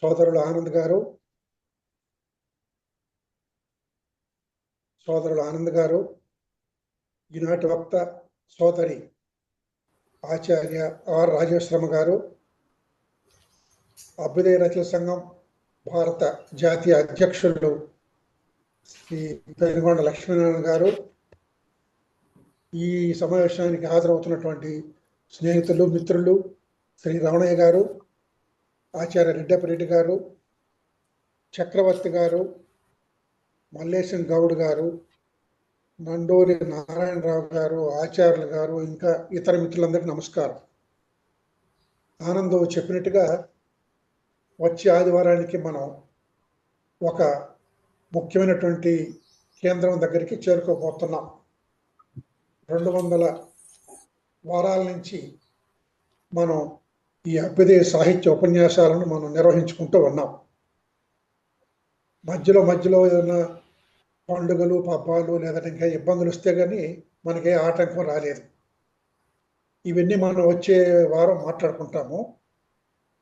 సోదరులు ఆనంద్ గారు, ఈనాటి వక్త సోదరి ఆచార్య ఆర్ రాజేశ్వరమ్మ గారు, అభ్యుదయ రచన సంఘం భారత జాతీయ అధ్యక్షులు శ్రీ పెనుగొండ లక్ష్మీనారాయణ గారు, ఈ సమావేశానికి హాజరవుతున్నటువంటి స్నేహితులు, మిత్రులు శ్రీ రమణయ్య గారు, ఆచార్య రెడ్డపరెడ్డి గారు, చక్రవర్తి గారు, మల్లేశం గౌడ్ గారు, నండూరి నారాయణరావు గారు, ఆచార్యులు గారు, ఇంకా ఇతర మిత్రులందరికీ నమస్కారం. ఆనంద్ చెప్పినట్టుగా వచ్చే ఆదివారానికి మనం ఒక ముఖ్యమైనటువంటి కేంద్రం దగ్గరికి చేరుకోబోతున్నాం. 200 వారాల నుంచి మనం ఈ అభ్యుదయ సాహిత్య ఉపన్యాసాలను మనం నిర్వహించుకుంటూ ఉన్నాం. మధ్యలో ఏదైనా పండుగలు, పబ్బాలు లేదా ఇంకా ఇబ్బందులు వస్తే కానీ మనకే ఆటంకం రాలేదు. ఇవన్నీ మనం వచ్చే వారం మాట్లాడుకుంటాము.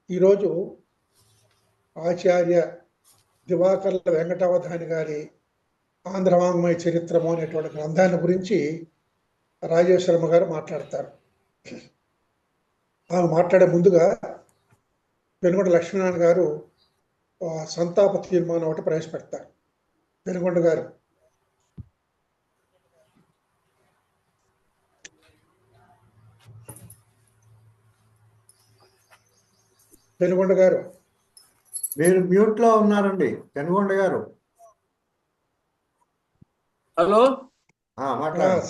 ఈరోజు ఆచార్య దివాకర్ల వెంకటావధాని గారి ఆంధ్ర వాంగ్మయ చరిత్రము అనేటువంటి గ్రంథాన్ని గురించి రాజేశ్వరమ్మ గారు మాట్లాడతారు. ఆమె మాట్లాడే ముందుగా పెనుగొండ లక్ష్మీనారాయణ గారు సంతాప తీర్మానం ఒకటి ప్రవేశపెడతారు. పెనుగొండ గారు. పెనుగొండ గారు, మీరు మ్యూట్ లో ఉన్నారండి. పెనుగొండ గారు. హలో,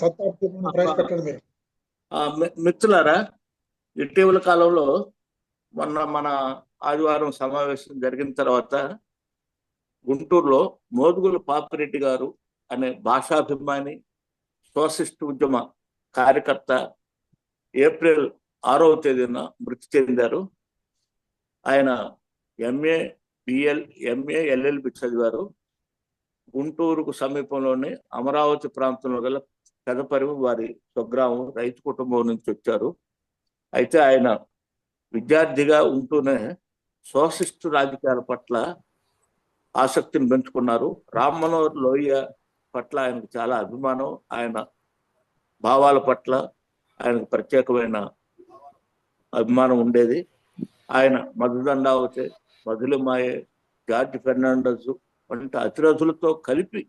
సంతాప తీర్మానం ప్రవేశపెట్టండి. మీరు మిత్రులారా, ఇటీవల కాలంలో మన ఆదివారం సమావేశం జరిగిన తర్వాత గుంటూరులో మోదుగుల పాపిరెడ్డి గారు అనే భాషాభిమాని, సోషలిస్ట్ ఉద్యమ కార్యకర్త ఏప్రిల్ 6వ తేదీన మృతి చెందారు. ఆయన ఎంఏ, బిఎల్, ఎంఏ, ఎల్ఎల్బి చదివారు. గుంటూరుకు సమీపంలోని అమరావతి ప్రాంతంలో గల పెదపరిమి వారి స్వగ్రామం, రైతు కుటుంబం నుంచి వచ్చారు. అయితే ఆయన విద్యార్థిగా ఉంటూనే సోషలిస్టు రాజకీయాల పట్ల ఆసక్తిని పెంచుకున్నారు. రామ్ మనోహర్ లోహియ పట్ల ఆయనకు చాలా అభిమానం. ఆయన భావాల పట్ల ఆయనకు ప్రత్యేకమైన అభిమానం ఉండేది. ఆయన మధుదండావతి, మధులిమాయే, జార్జ్ ఫెర్నాండస్ వంటి అతిరథులతో కలిపి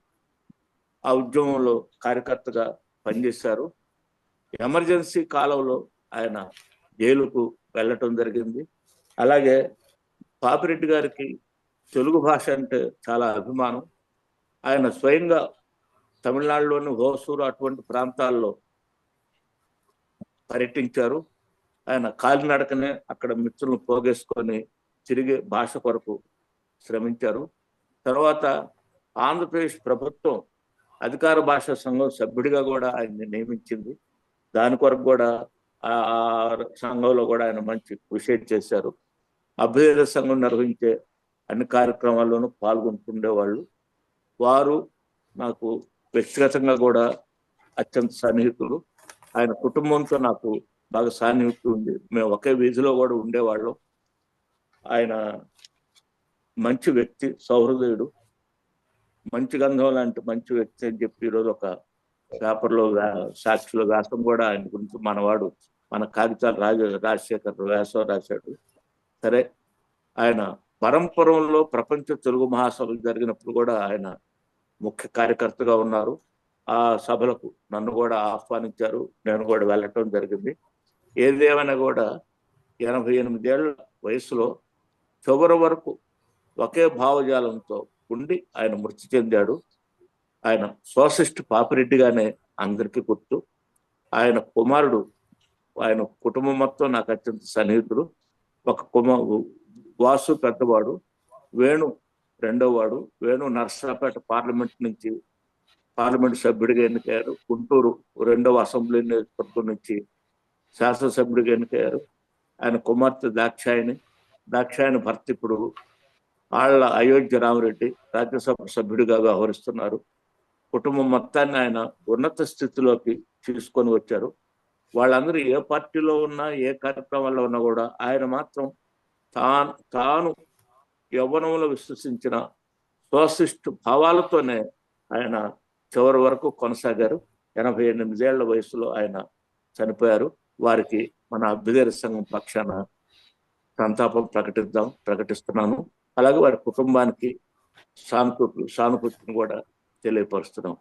ఆ ఉద్యమంలో కార్యకర్తగా పనిచేశారు. ఎమర్జెన్సీ కాలంలో ఆయన జైలుకు వెళ్ళటం జరిగింది. అలాగే పాపిరెడ్డి గారికి తెలుగు భాష అంటే చాలా అభిమానం. ఆయన స్వయంగా తమిళనాడులోని హోసూరు అటువంటి ప్రాంతాల్లో పర్యటించారు. ఆయన కాలినడకనే అక్కడ మిత్రులను పోగేసుకొని తిరిగి భాష కొరకు శ్రమించారు. తర్వాత ఆంధ్రప్రదేశ్ ప్రభుత్వం అధికార భాషా సంఘం సభ్యుడిగా కూడా ఆయన్ని నియమించింది. దాని కొరకు కూడా ఆ సంఘంలో కూడా ఆయన మంచి కృషి చేశారు. అభ్యుదయ సంఘం నిర్వహించే అన్ని కార్యక్రమాల్లోనూ పాల్గొంటుండేవాళ్ళు. వారు నాకు వ్యక్తిగతంగా కూడా అత్యంత సన్నిహితులు. ఆయన కుటుంబంతో నాకు బాగా సాన్నిహిత్యం ఉంది. మేము ఒకే వీధిలో కూడా ఉండేవాళ్ళం. ఆయన మంచి వ్యక్తి, సౌహృదయుడు, మంచి గంధం లాంటి మంచి వ్యక్తి అని చెప్పి ఈరోజు ఒక పేపర్లో సాక్షిలో వ్యాసం కూడా ఆయన గురించి మనవాడు మన కాగితాలు రాజశేఖర్ వ్యాసం రాశాడు. సరే, ఆయన పరంపరంలో ప్రపంచ తెలుగు మహాసభలు జరిగినప్పుడు కూడా ఆయన ముఖ్య కార్యకర్తగా ఉన్నారు. ఆ సభలకు నన్ను కూడా ఆహ్వానించారు. నేను కూడా వెళ్ళటం జరిగింది. ఏదేమైనా కూడా 88 ఏళ్ల వయసులో చివరి వరకు ఒకే భావజాలంతో ఉండి ఆయన మృతి చెందాడు. ఆయన సోషలిస్ట్ పాపిరెడ్డిగానే అందరికీ గుర్తు. ఆయన కుమారుడు, ఆయన కుటుంబం మొత్తం నాకు అత్యంత సన్నిహితుడు. ఒక వాసు పెద్దవాడు, వేణు రెండోవాడు. వేణు నర్సరాపేట పార్లమెంట్ సభ్యుడిగా ఎన్నికయ్యారు. గుంటూరు 2వ అసెంబ్లీ నియోజకవర్గం నుంచి శాసనసభ్యుడిగా ఎన్నికయ్యారు. ఆయన కుమార్తె దాక్షాయని భర్త ఇప్పుడు ఆళ్ల అయోధ్య రామరెడ్డి రాజ్యసభ సభ్యుడిగా వ్యవహరిస్తున్నారు. కుటుంబం మొత్తాన్ని ఆయన ఉన్నత స్థితిలోకి తీసుకొని వచ్చారు. వాళ్ళందరూ ఏ పార్టీలో ఉన్నా, ఏ కార్యక్రమాల్లో ఉన్నా కూడా ఆయన మాత్రం తాను యవ్వనంలో విశ్వసించిన సోషలిస్ట్ భావాలతోనే ఆయన చివరి వరకు కొనసాగారు. 88 ఏళ్ల వయసులో ఆయన చనిపోయారు. వారికి మన అభ్యుదయ సంఘం పక్షాన సంతాపం ప్రకటిస్తున్నాను. అలాగే వారి కుటుంబానికి సానుభూతిని కూడా తెలియపరుస్తున్నాం.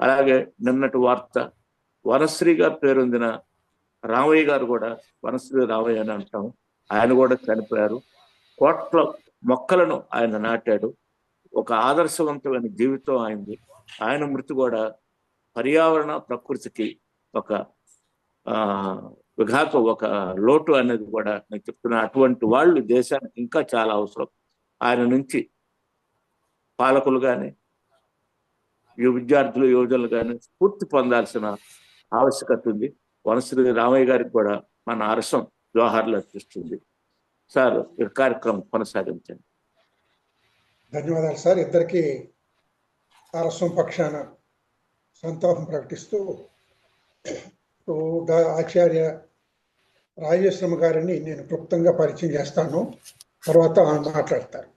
అలాగే నిన్నటి వార్త, వనశ్రీగా పేరొందిన రామయ్య గారు కూడా, వనశ్రీ రామయ్య అని అంటాం, ఆయన కూడా చనిపోయారు. కోట్ల మొక్కలను ఆయన నాటాడు. ఒక ఆదర్శవంతమైన జీవితం ఆయనది. ఆయన మృతి కూడా పర్యావరణ ప్రకృతికి ఒక విఘాతం, ఒక లోటు అనేది కూడా నేను చెప్తున్నా. అటువంటి వాళ్ళు దేశానికి ఇంకా చాలా అవసరం. ఆయన నుంచి పాలకులు కానీ, విద్యార్థులు, యువజనులు కానీ స్ఫూర్తి పొందాల్సిన ఆవశ్యకత ఉంది. వనశ్రీ రామయ్య గారికి కూడా మన హర్షం, జోహార్లు అర్పిస్తుంది. సార్, ఈ కార్యక్రమం కొనసాగించండి. ధన్యవాదాలు సార్. ఇద్దరికి హర్షం పక్షాన సంతాపం ప్రకటిస్తూ ఆచార్య రాజేశ్వరమ్మ గారిని నేను క్లుప్తంగా పరిచయం చేస్తాను, తర్వాత మాట్లాడతారు.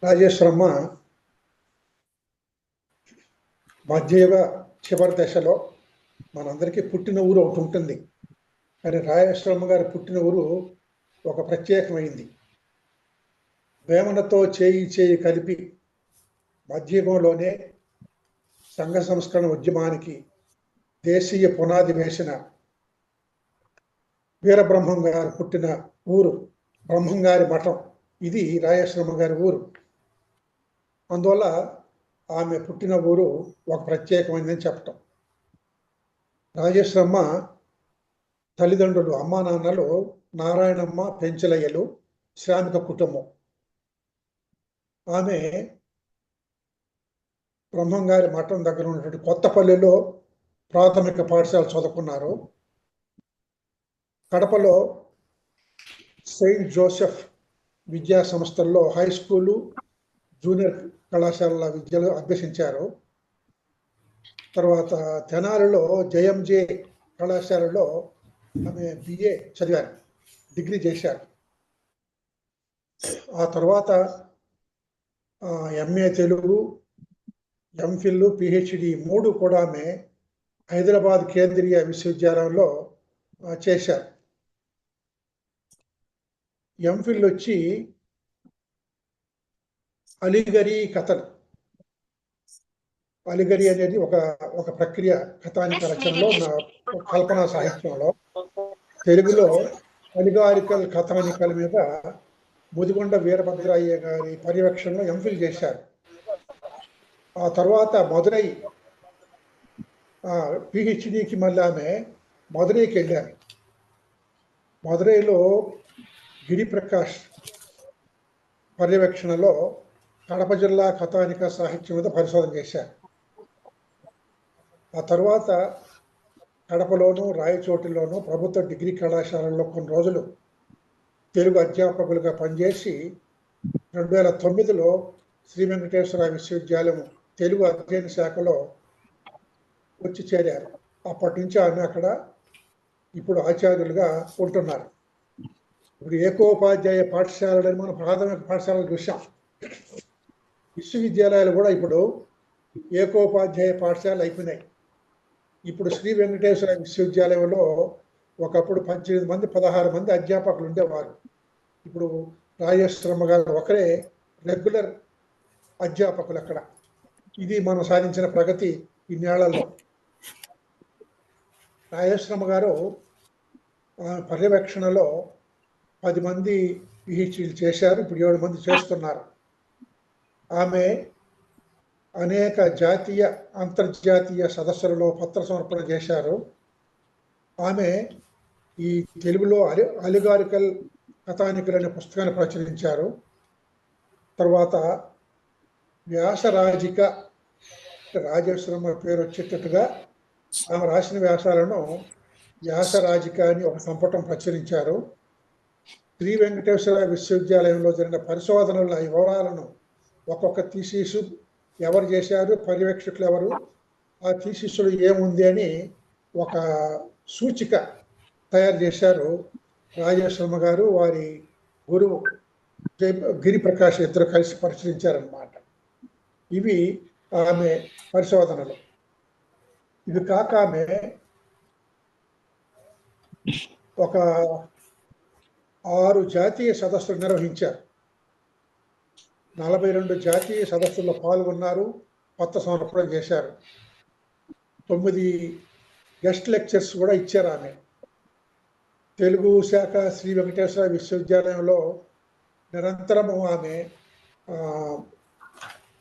రాజేశ్వరమ్మ మధ్యయుగ చివరి దశలో మనందరికీ పుట్టిన ఊరు ఒకటి ఉంటుంది. కానీ రాజేశ్వరమ్మ గారి పుట్టిన ఊరు ఒక ప్రత్యేకమైంది. వేమనతో చేయి కలిపి మధ్యయుగంలోనే సంఘ సంస్కరణ ఉద్యమానికి దేశీయ పునాది వేసిన వీరబ్రహ్మం గారు పుట్టిన ఊరు, బ్రహ్మంగారి మఠం. ఇది రాజేశ్వరమ్మ గారి ఊరు. అందువల్ల ఆమె పుట్టిన ఊరు ఒక ప్రత్యేకమైనదని చెప్పటం. రాజేశ్వరమ్మ తల్లిదండ్రులు, అమ్మా నాన్నలు నారాయణమ్మ, పెంచలయ్యలు, శ్రామిక కుటుంబం. ఆమె బ్రహ్మంగారి మఠం దగ్గర ఉన్నటువంటి కొత్తపల్లిలో ప్రాథమిక పాఠశాల చదువుకున్నారు. కడపలో సెయింట్ జోసెఫ్ విద్యా సంస్థల్లో హై స్కూలు, జూనియర్ కళాశాలల విద్యలు అభ్యసించారు. తర్వాత తెనాలిలో జయంజే కళాశాలలో ఆమె బిఏ చదివారు, డిగ్రీ చేశారు. ఆ తర్వాత ఎంఏ తెలుగు, ఎంఫిల్, పిహెచ్డి 3 కూడా ఆమె హైదరాబాద్ కేంద్రీయ విశ్వవిద్యాలయంలో చేశారు. ఎంఫిల్ వచ్చి అలీగరీ కథలు. అలీగరీ అనేది ఒక ప్రక్రియ, కథానిక రచనలో, కల్పనా సాహిత్యంలో. తెలుగులో అలిగారికల్ కథానికల మీద ముదిగొండ వీరభద్రయ్య గారి పర్యవేక్షణలో ఎంఫిల్ చేశారు. ఆ తర్వాత మదురై పిహెచ్డికి మళ్ళీ ఆమె మదురైకి వెళ్ళారు. మదురైలో గిరిప్రకాష్ పర్యవేక్షణలో కడప జిల్లా కథానిక సాహిత్యం మీద పరిశోధన చేశారు. ఆ తర్వాత కడపలోను, రాయచోటిలోను ప్రభుత్వ డిగ్రీ కళాశాలల్లో కొన్ని రోజులు తెలుగు అధ్యాపకులుగా పనిచేసి 2009లో శ్రీ వెంకటేశ్వర విశ్వవిద్యాలయం తెలుగు అధ్యయన శాఖలో వచ్చి చేరారు. అప్పటి నుంచి ఆమె అక్కడ ఇప్పుడు ఆచార్యులుగా ఉంటున్నారు. ఇప్పుడు ఏకోపాధ్యాయ పాఠశాలని మనం ప్రాథమిక పాఠశాలలు చూసాం. విశ్వవిద్యాలయాలు కూడా ఇప్పుడు ఏకోపాధ్యాయ పాఠశాలలు అయిపోయినాయి. ఇప్పుడు శ్రీ వెంకటేశ్వర విశ్వవిద్యాలయంలో ఒకప్పుడు 18 మంది 16 మంది అధ్యాపకులు ఉండేవారు. ఇప్పుడు రాజేశ్వరమ్మ గారు ఒకరే రెగ్యులర్ అధ్యాపకులు అక్కడ. ఇది మనం సాధించిన ప్రగతి ఇన్నేళ్లలో. రాజేశ్వరమ్మ గారు పర్యవేక్షణలో 10 మంది పిహెచ్డీలు చేశారు, ఇప్పుడు 7 మంది చేస్తున్నారు. ఆమె అనేక జాతీయ, అంతర్జాతీయ సదస్సులలో పత్ర సమర్పణ చేశారు. ఆమె ఈ తెలుగులో అలిగారికల్ కథానికలు అనే పుస్తకాన్ని ప్రచురించారు. తర్వాత వ్యాసరాజిక, రాజేశ్వరమ్మ పేరు వచ్చేటట్టుగా ఆమె రాసిన వ్యాసాలను వ్యాసరాజిక అని ఒక సంపుటం ప్రచురించారు. శ్రీ వెంకటేశ్వర విశ్వవిద్యాలయంలో జరిగిన పరిశోధనల వివరాలను, ఒక్కొక్క థీసిస్ ఎవరు చేశారు, పర్యవేక్షకులు ఎవరు, ఆ థీసిస్లో ఏముంది అని ఒక సూచిక తయారు చేశారు రాజేశ్వరమ్మ గారు, వారి గురువు గిరిప్రకాష్ ఇద్దరు కలిసి పరిశీలించారన్నమాట. ఇవి ఆమె పరిశోధనలు. ఇవి కాక ఆమె ఒక 6 జాతీయ సదస్సులు నిర్వహించారు. 42 జాతీయ సదస్సుల్లో పాల్గొన్నారు, కొత్త సమర్పణ చేశారు. 9 గెస్ట్ లెక్చర్స్ కూడా ఇచ్చారు ఆమె. తెలుగు శాఖ శ్రీ వెంకటేశ్వర విశ్వవిద్యాలయంలో నిరంతరము ఆమె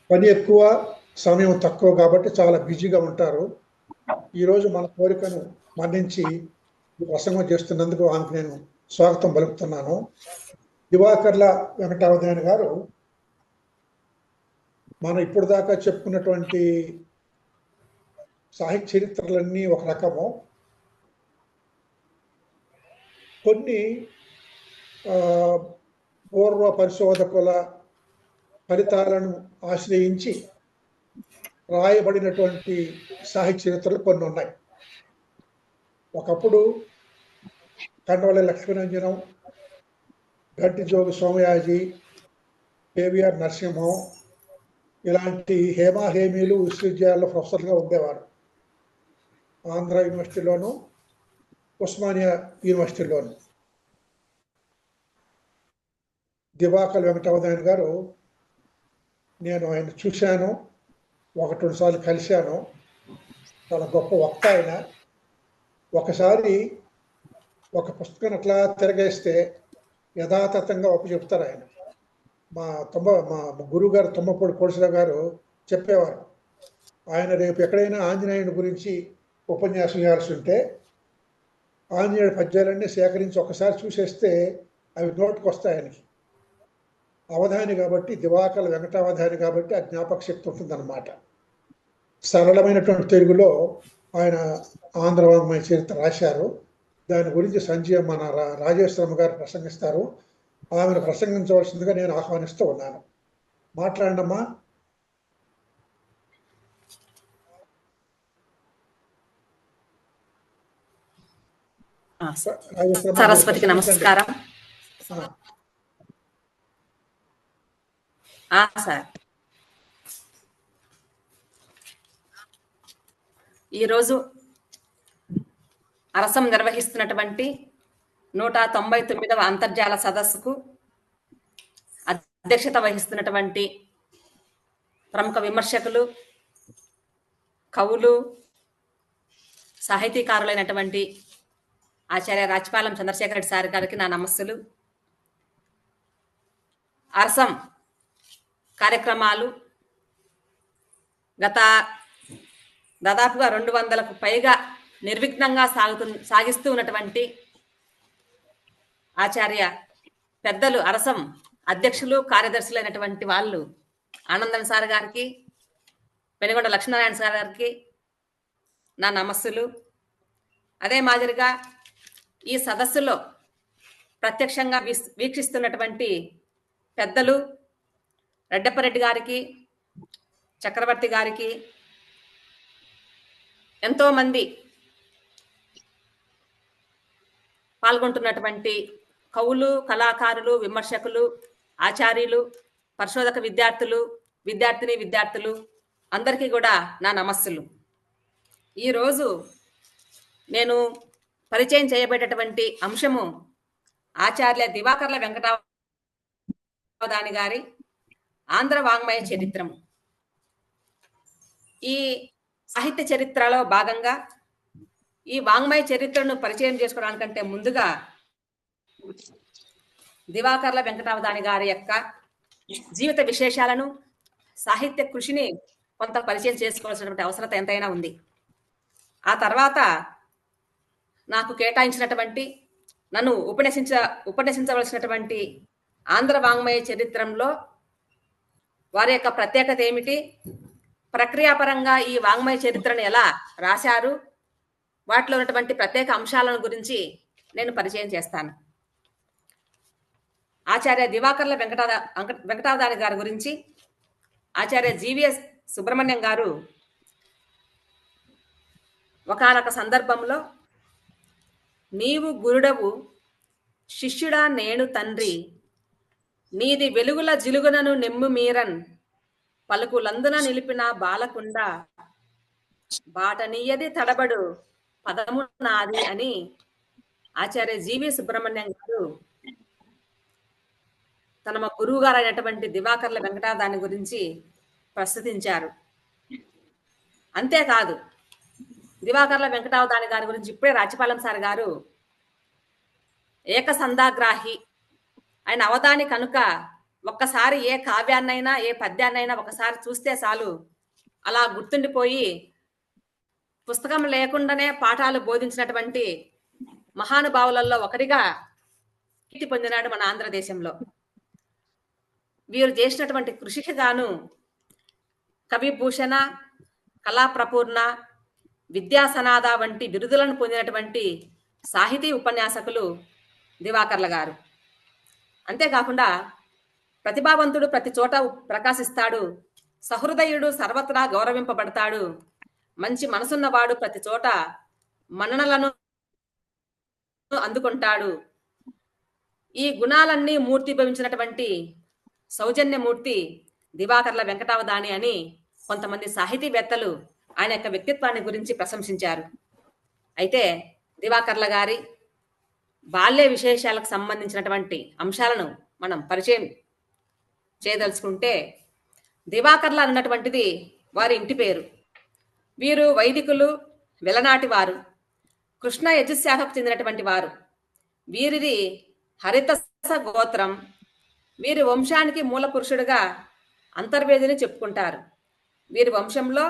పని ఎక్కువ, సమయం తక్కువ కాబట్టి చాలా బిజీగా ఉంటారు. ఈరోజు మన కోరికను మన్నించి ప్రసంగం చేస్తున్నందుకు ఆమెకు నేను స్వాగతం పలుకుతున్నాను. దివాకర్ల వెంకటావధాని గారు మనం ఇప్పుడు దాకా చెప్పుకున్నటువంటి సాహిత్య చరిత్రలన్నీ ఒక రకము, కొన్ని పూర్వ పరిశోధకుల ఫలితాలను ఆశ్రయించి రాయబడినటువంటి సాహిత్య చరిత్రలు కొన్ని ఉన్నాయి. ఒకప్పుడు కండవల్లి లక్ష్మీరంజనం, గట్టి జోగి సోమయాజి, కేవీఆర్ నరసింహం ఇలాంటి హేమీలు విశ్వవిద్యాలయంలో ప్రొఫెసర్గా ఉండేవారు. ఆంధ్ర యూనివర్సిటీలోను, ఉస్మానియా యూనివర్సిటీలోను. దివాకర్ వెంకటావధాని గారు, నేను ఆయన చూశాను, 1-2 సార్లు కలిశాను. చాలా గొప్ప వక్త ఆయన. ఒకసారి ఒక పుస్తకం అట్లా తిరగేస్తే యథాతథంగా చెప్తారు ఆయన. మా గురువు గారు తుమ్మపూడి కోడిసరావు గారు చెప్పేవారు, ఆయన రేపు ఎక్కడైనా ఆంజనేయుని గురించి ఉపన్యాసం చేయాల్సి ఉంటే ఆంజనేయుడి పద్యాలన్నీ సేకరించి ఒకసారి చూసేస్తే అవి నోటుకు వస్తాయి ఆయనకి. అవధాని కాబట్టి, దివాకర్ వెంకటావధాని కాబట్టి ఆ జ్ఞాపక శక్తి ఉంటుందన్నమాట. సరళమైనటువంటి తెలుగులో ఆయన ఆంధ్ర వాంగ్మయ చరిత్ర రాశారు. దాని గురించి మన రాజేశ్వరమ్మ గారు ప్రసంగిస్తారు. ఆమెను ప్రసంగించవలసిందిగా నేను ఆహ్వానిస్తూ ఉన్నాను. మాట్లాడండమ్మా. సరస్వతికి నమస్కారం. సార్, ఈరోజు అరసం నిర్వహిస్తున్నటువంటి 199వ అంతర్జాల సదస్సుకు అధ్యక్షత వహిస్తున్నటువంటి ప్రముఖ విమర్శకులు, కవులు, సాహితీకారులైనటువంటి ఆచార్య రాచపాలెం చంద్రశేఖర రెడ్డి సార్ గారికి నా నమస్సులు. అరసం కార్యక్రమాలు దాదాపుగా 200కు పైగా నిర్విఘ్నంగా సాగిస్తూ ఉన్నటువంటి ఆచార్య పెద్దలు, అరసం అధ్యక్షులు, కార్యదర్శులైనటువంటి వాళ్ళు ఆనందన్ సార్ గారికి, పెనుగొండ లక్ష్మీనారాయణ సార్ గారికి నా నమస్సులు. అదే మాదిరిగా ఈ సదస్సులో ప్రత్యక్షంగా వీక్షిస్తున్నటువంటి పెద్దలు రెడ్డప్పరెడ్డి గారికి, చక్రవర్తి గారికి, ఎంతో మంది పాల్గొంటున్నటువంటి కవులు, కళాకారులు, విమర్శకులు, ఆచార్యులు, పరిశోధక విద్యార్థులు అందరికీ కూడా నా నమస్సులు. ఈరోజు నేను పరిచయం చేయబడేటటువంటి అంశము ఆచార్య దివాకర్ల వెంకటావధాని గారి ఆంధ్ర వాంగ్మయ చరిత్రము. ఈ సాహిత్య చరిత్రలో భాగంగా ఈ వాంగ్మయ చరిత్రను పరిచయం చేసుకోవడానికంటే ముందుగా దివాకర్ల వెంకటావధాని గారి యొక్క జీవిత విశేషాలను, సాహిత్య కృషిని కొంత పరిచయం చేసుకోవాల్సినటువంటి అవసరత ఎంతైనా ఉంది. ఆ తర్వాత నాకు కేటాయించినటువంటి, నన్ను ఉపన్యసించవలసినటువంటి ఆంధ్ర వాంగ్మయ చరిత్రలో వారి యొక్క ప్రత్యేకత ఏమిటి, ప్రక్రియాపరంగా ఈ వాంగ్మయ చరిత్రను ఎలా రాశారు, వాటిలో ఉన్నటువంటి ప్రత్యేక అంశాలను గురించి నేను పరిచయం చేస్తాను. ఆచార్య దివాకర్ల వెంకటావధాని గారి గురించి ఆచార్య జీవీఎస్ సుబ్రహ్మణ్యం గారు ఒకానొక సందర్భంలో, నీవు గురుడవు శిష్యుడా నేను తండ్రి, నీది వెలుగుల జిలుగునను నెమ్ము మీరన్ పలుకులందున నిలిపిన బాలకుండ బాటనీయది తడబడు పదము నాది అని ఆచార్య జీవి సుబ్రహ్మణ్యం గారు తన గురువు గారు అయినటువంటి దివాకర్ల వెంకటాదాని గురించి ప్రస్తుతించారు. అంతేకాదు దివాకర్ల వెంకటావదాని గారి గురించి ఇప్పుడే రాచిపాలెం సార్ గారు ఏకసంధాగ్రాహి ఆయన అవధాని కనుక ఒక్కసారి ఏ కావ్యాన్నైనా ఏ పద్యాన్నైనా ఒకసారి చూస్తే చాలు అలా గుర్తుండిపోయి పుస్తకం లేకుండానే పాఠాలు బోధించినటువంటి మహానుభావులలో ఒకరిగా కీర్తి పొందినాడు మన ఆంధ్రదేశంలో. వీరు చేసినటువంటి కృషికి గాను కవిభూషణ, కళాప్రపూర్ణ, విద్యాసనాద వంటి బిరుదులను పొందినటువంటి సాహితీ ఉపన్యాసకులు దివాకర్ల గారు. అంతేకాకుండా ప్రతిభావంతుడు ప్రతి చోట ప్రకాశిస్తాడు, సహృదయుడు సర్వత్రా గౌరవింపబడతాడు, మంచి మనసున్నవాడు ప్రతి చోట మన్ననలను అందుకుంటాడు. ఈ గుణాలన్నీ మూర్తిభవించినటువంటి సౌజన్యమూర్తి దివాకర్ల వెంకటావదాని అని కొంతమంది సాహితీవేత్తలు ఆయన యొక్క వ్యక్తిత్వాన్ని గురించి ప్రశంసించారు. అయితే దివాకర్ల గారి బాల్య విశేషాలకు సంబంధించినటువంటి అంశాలను మనం పరిచయం చేయదలుచుకుంటే, దివాకర్ల అన్నటువంటిది వారి ఇంటి పేరు. వీరు వైదికులు, వెలనాటి వారు, కృష్ణ యజుశాఖకు చెందినటువంటి వారు. వీరిది హరితస గోత్రం. వీరి వంశానికి మూల పురుషుడుగా అంతర్వేదిని చెప్పుకుంటారు. వీరి వంశంలో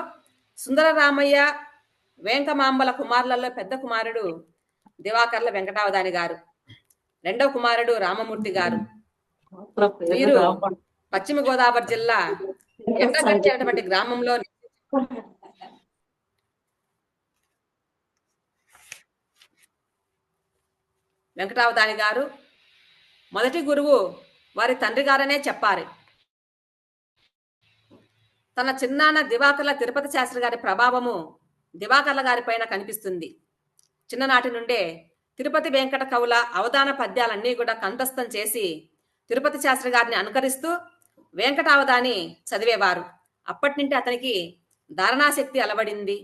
సుందరరామయ్య, వేంకమాంబల కుమారులలో పెద్ద కుమారుడు దివాకర్ల వెంకటావదాని గారు, రెండవ కుమారుడు రామమూర్తి గారు. వీరు పశ్చిమ గోదావరి జిల్లా ఎండగంటి అనేటువంటి గ్రామంలో వెంకటావదాని గారు మొదటి గురువు వారి తండ్రి గారనే చెప్పారు. తన చిన్నాన్న దివాకర్ల తిరుపతి శాస్త్రి గారి ప్రభావము దివాకర్ల గారి పైన కనిపిస్తుంది. చిన్ననాటి నుండే తిరుపతి వెంకట కవుల అవధాన పద్యాలన్నీ కూడా కంఠస్థం చేసి తిరుపతి శాస్త్రి గారిని అనుకరిస్తూ వెంకటావధాని చదివేవారు. అప్పటి నుండి అతనికి ధారణాశక్తి అలవడింది.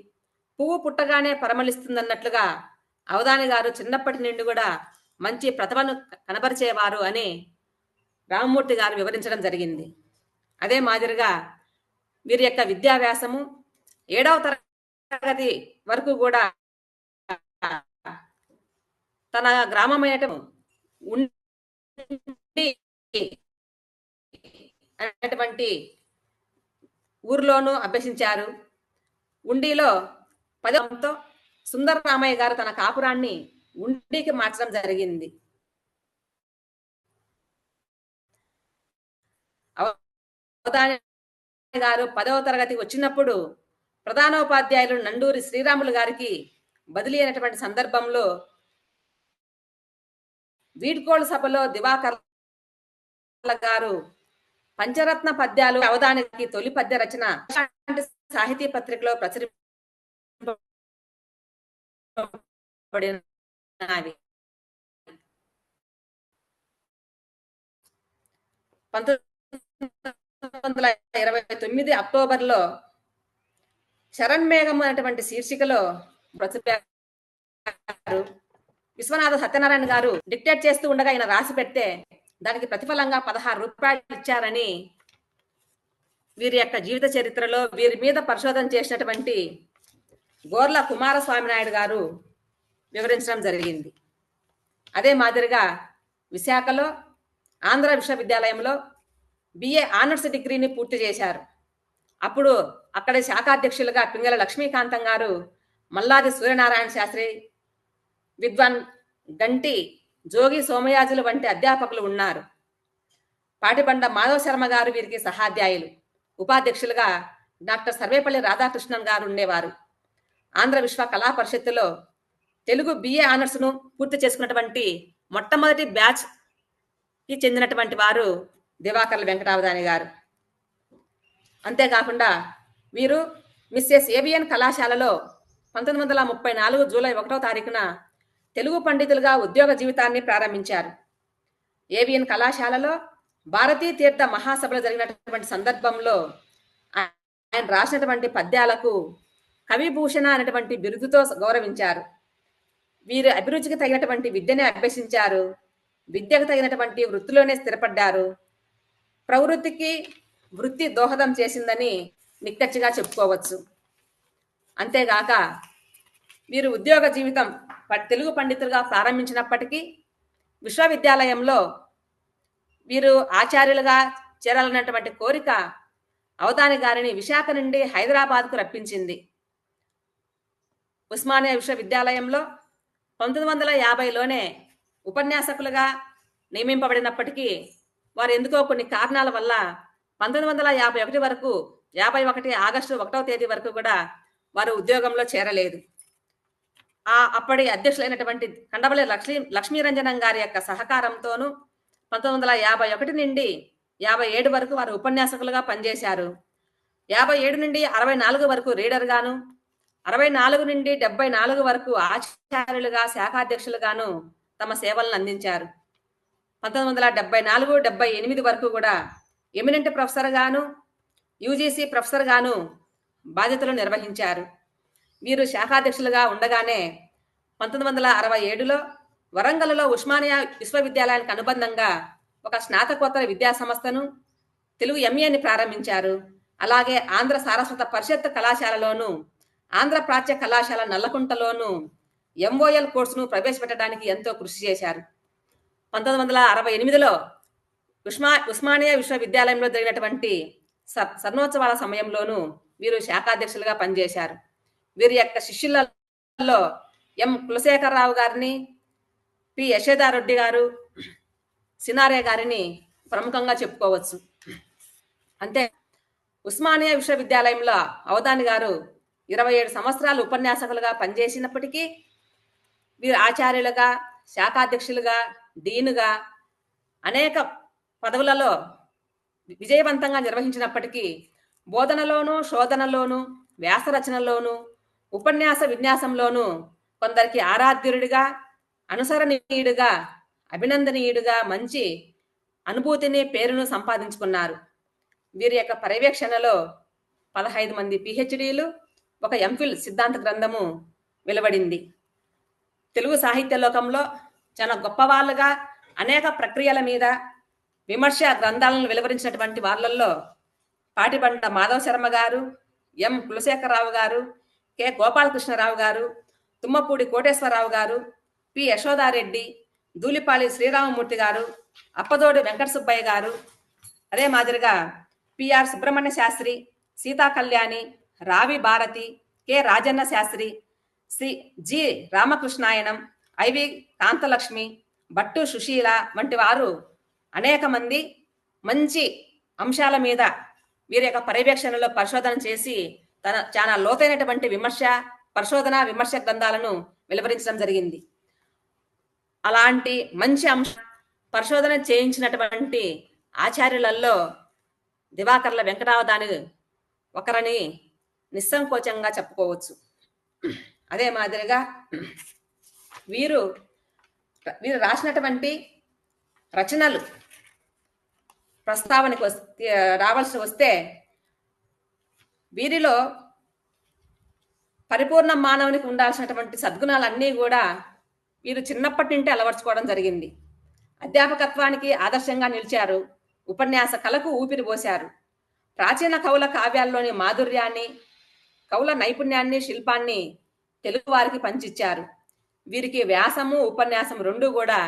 పువ్వు పుట్టగానే పరిమళిస్తుందన్నట్లుగా అవధాని గారు చిన్నప్పటి నుండి కూడా మంచి ప్రతిభను కనబరిచేవారు అని రామమూర్తి గారు వివరించడం జరిగింది. అదే మాదిరిగా వీరి యొక్క విద్యాభ్యాసము 7వ తరగతి వరకు కూడా తన గ్రామమైనటువంటి ఊర్లోనూ అభ్యసించారు. ఉండిలో 10తో సుందరరామయ్య గారు తన కాపురాన్ని ఉండికి మార్చడం జరిగింది. అవధాని గారు 10వ తరగతి వచ్చినప్పుడు ప్రధానోపాధ్యాయులు నండూరి శ్రీరాములు గారికి బదిలీ అయినటువంటి సందర్భంలో వీడ్కోలు సభలో దివాకర్ల గారు పంచరత్న పద్యాలు అవధానికి తొలి పద్య రచన సాహితీ పత్రికలో ప్రచురింపబడినవి. 1929 అక్టోబర్లో శరణ్మేఘం అనేటువంటి శీర్షికలో ప్రచురించారు. విశ్వనాథ సత్యనారాయణ గారు డిక్టేట్ చేస్తూ ఉండగా ఆయన రాసి పెడితే దానికి ప్రతిఫలంగా 16 రూపాయలు ఇచ్చారని వీరి యొక్క జీవిత చరిత్రలో వీరి మీద పరిశోధన చేసినటువంటి గోర్ల కుమారస్వామి నాయుడు గారు వివరించడం జరిగింది. అదే మాదిరిగా విశాఖలో ఆంధ్ర విశ్వవిద్యాలయంలో బిఏ ఆనర్స్ డిగ్రీని పూర్తి చేశారు. అప్పుడు అక్కడి శాఖాధ్యక్షులుగా పింగళ లక్ష్మీకాంతం గారు, మల్లాది సూర్యనారాయణ శాస్త్రి, విద్వాన్ గంటి జోగి సోమయాజులు వంటి అధ్యాపకులు ఉన్నారు. పాటిబండ మాధవ శర్మ గారు వీరికి సహాధ్యాయులు. ఉపాధ్యక్షులుగా డాక్టర్ సర్వేపల్లి రాధాకృష్ణన్ గారు ఉండేవారు. ఆంధ్ర విశ్వ కళా పరిషత్తులో తెలుగు బిఏ ఆనర్స్ను పూర్తి చేసుకున్నటువంటి మొట్టమొదటి బ్యాచ్ కి చెందినటువంటి వారు దివాకర్ల వెంకటావదాని గారు. అంతేకాకుండా వీరు మిస్సెస్ ఏబిఎన్ కళాశాలలో 1934 జూలై 1వ తారీఖున తెలుగు పండితులుగా ఉద్యోగ జీవితాన్ని ప్రారంభించారు. ఏబిఎన్ కళాశాలలో భారతీ తీర్థ మహాసభలు జరిగినటువంటి సందర్భంలో ఆయన రాసినటువంటి పద్యాలకు కవిభూషణ అనేటువంటి బిరుదుతో గౌరవించారు. వీరు అభిరుచికి తగినటువంటి విద్యనే అభ్యసించారు, విద్యకు తగినటువంటి వృత్తిలోనే స్థిరపడ్డారు. ప్రవృత్తికి వృత్తి దోహదం చేసిందని నిక్కచ్చిగా చెప్పుకోవచ్చు. అంతేగాక వీరు ఉద్యోగ జీవితం తెలుగు పండితులుగా ప్రారంభించినప్పటికీ విశ్వవిద్యాలయంలో వీరు ఆచార్యులుగా చేరాలన్నటువంటి కోరిక అవధాని గారిని విశాఖ నుండి హైదరాబాద్కు రప్పించింది. ఉస్మానియా విశ్వవిద్యాలయంలో 1950లోనే ఉపన్యాసకులుగా నియమింపబడినప్పటికీ వారు ఎందుకో కొన్ని కారణాల వల్ల 1951 వరకు 51 ఆగస్టు 1వ తేదీ వరకు కూడా వారు ఉద్యోగంలో చేరలేదు. అప్పటి అధ్యక్షులైనటువంటి కండబలి లక్ష్మీరంజనం గారి యొక్క సహకారంతోనూ 1951 నుండి 57 వరకు వారు ఉపన్యాసకులుగా పనిచేశారు. 57 నుండి 64 వరకు రీడర్ గాను, 64 నుండి 74 వరకు ఆచార్యులుగా శాఖాధ్యక్షులుగాను తమ సేవలను అందించారు. 1974-78 వరకు కూడా ఎమినెంట్ ప్రొఫెసర్ గాను, యూజీసీ ప్రొఫెసర్ గాను బాధ్యతలు నిర్వహించారు. వీరు శాఖాధ్యక్షులుగా ఉండగానే 1967లో వరంగల్లో ఉస్మానియా విశ్వవిద్యాలయానికి అనుబంధంగా ఒక స్నాతకోత్తర విద్యా సంస్థను, తెలుగు ఎంఏని ప్రారంభించారు. అలాగే ఆంధ్ర సారస్వత పరిషత్ కళాశాలలోను, ఆంధ్ర ప్రాచ్య కళాశాల నల్లకుంటలోను ఎంఓఎల్ కోర్సును ప్రవేశపెట్టడానికి ఎంతో కృషి చేశారు. 1968లో ఉస్మానియా విశ్వవిద్యాలయంలో జరిగినటువంటి స్వర్ణోత్సవాల సమయంలోనూ వీరు శాఖాధ్యక్షులుగా పనిచేశారు. వీరి యొక్క శిష్యులలో ఎం కులశేఖరరావు గారిని, పి యశోదారెడ్డి గారు, సినారే గారిని ప్రముఖంగా చెప్పుకోవచ్చు. అంతే ఉస్మానియా విశ్వవిద్యాలయంలో అవధాని గారు 27 సంవత్సరాలు ఉపన్యాసకులుగా పనిచేసినప్పటికీ వీరు ఆచార్యులుగా, శాఖాధ్యక్షులుగా, డీనుగా అనేక పదవులలో విజయవంతంగా నిర్వహించినప్పటికీ బోధనలోను, శోధనలోను, వ్యాసరచనలోను, ఉపన్యాస విన్యాసంలోను కొందరికి ఆరాధ్యుడిగా, అనుసరణీయుడిగా, అభినందనీయుడిగా మంచి అనుభూతిని, పేరును సంపాదించుకున్నారు. వీరి యొక్క పర్యవేక్షణలో 15 మంది పిహెచ్డీలు, ఒక ఎంఫిల్ సిద్ధాంత గ్రంథము వెలువడింది. తెలుగు సాహిత్య లోకంలో చాలా గొప్పవాళ్ళుగా అనేక ప్రక్రియల మీద విమర్శ గ్రంథాలను వెలువరించినటువంటి వాళ్ళల్లో పాటిబండ మాధవ శర్మ గారు, ఎం కులశేఖరరావు గారు, కె గోపాలకృష్ణరావు గారు, తుమ్మపూడి కోటేశ్వరరావు గారు, పి యశోదారెడ్డి, దూలిపాలి శ్రీరామమూర్తి గారు, అప్పదోడి వెంకట సుబ్బయ్య గారు, అదే మాదిరిగా P R Subrahmanya Sastri, Seetha Kalyani, Ravi Bharathi, K Rajanna Sastri, Sri G Ramakrishnayanam, I V Kanthalakshmi, Bhattu Susheela వంటి వారు అనేక మంది మంచి అంశాల మీద వీరి యొక్క పర్యవేక్షణలో పరిశోధన చేసి చాలా లోతైనటువంటి విమర్శ గ్రంథాలను వెలువరించడం జరిగింది. అలాంటి మంచి పరిశోధన చేయించినటువంటి ఆచార్యులలో దివాకర్ల వెంకటావధాని ఒకరని నిస్సంకోచంగా చెప్పుకోవచ్చు. అదే మాదిరిగా వీరు రాసినటువంటి రచనలు ప్రస్తావనకు రావాల్సి వస్తే వీరిలో పరిపూర్ణ మానవునికి ఉండాల్సినటువంటి సద్గుణాలన్నీ కూడా వీరు చిన్నప్పటి నుండి అలవర్చుకోవడం జరిగింది. అధ్యాపకత్వానికి ఆదర్శంగా నిలిచారు. ఉపన్యాస కళకు ఊపిరి పోశారు. ప్రాచీన కవుల కావ్యాల్లోని మాధుర్యాన్ని, కవుల నైపుణ్యాన్ని, శిల్పాన్ని తెలుగు వారికి పంచిచ్చారు. వీరికి వ్యాసము, ఉపన్యాసం రెండూ కూడా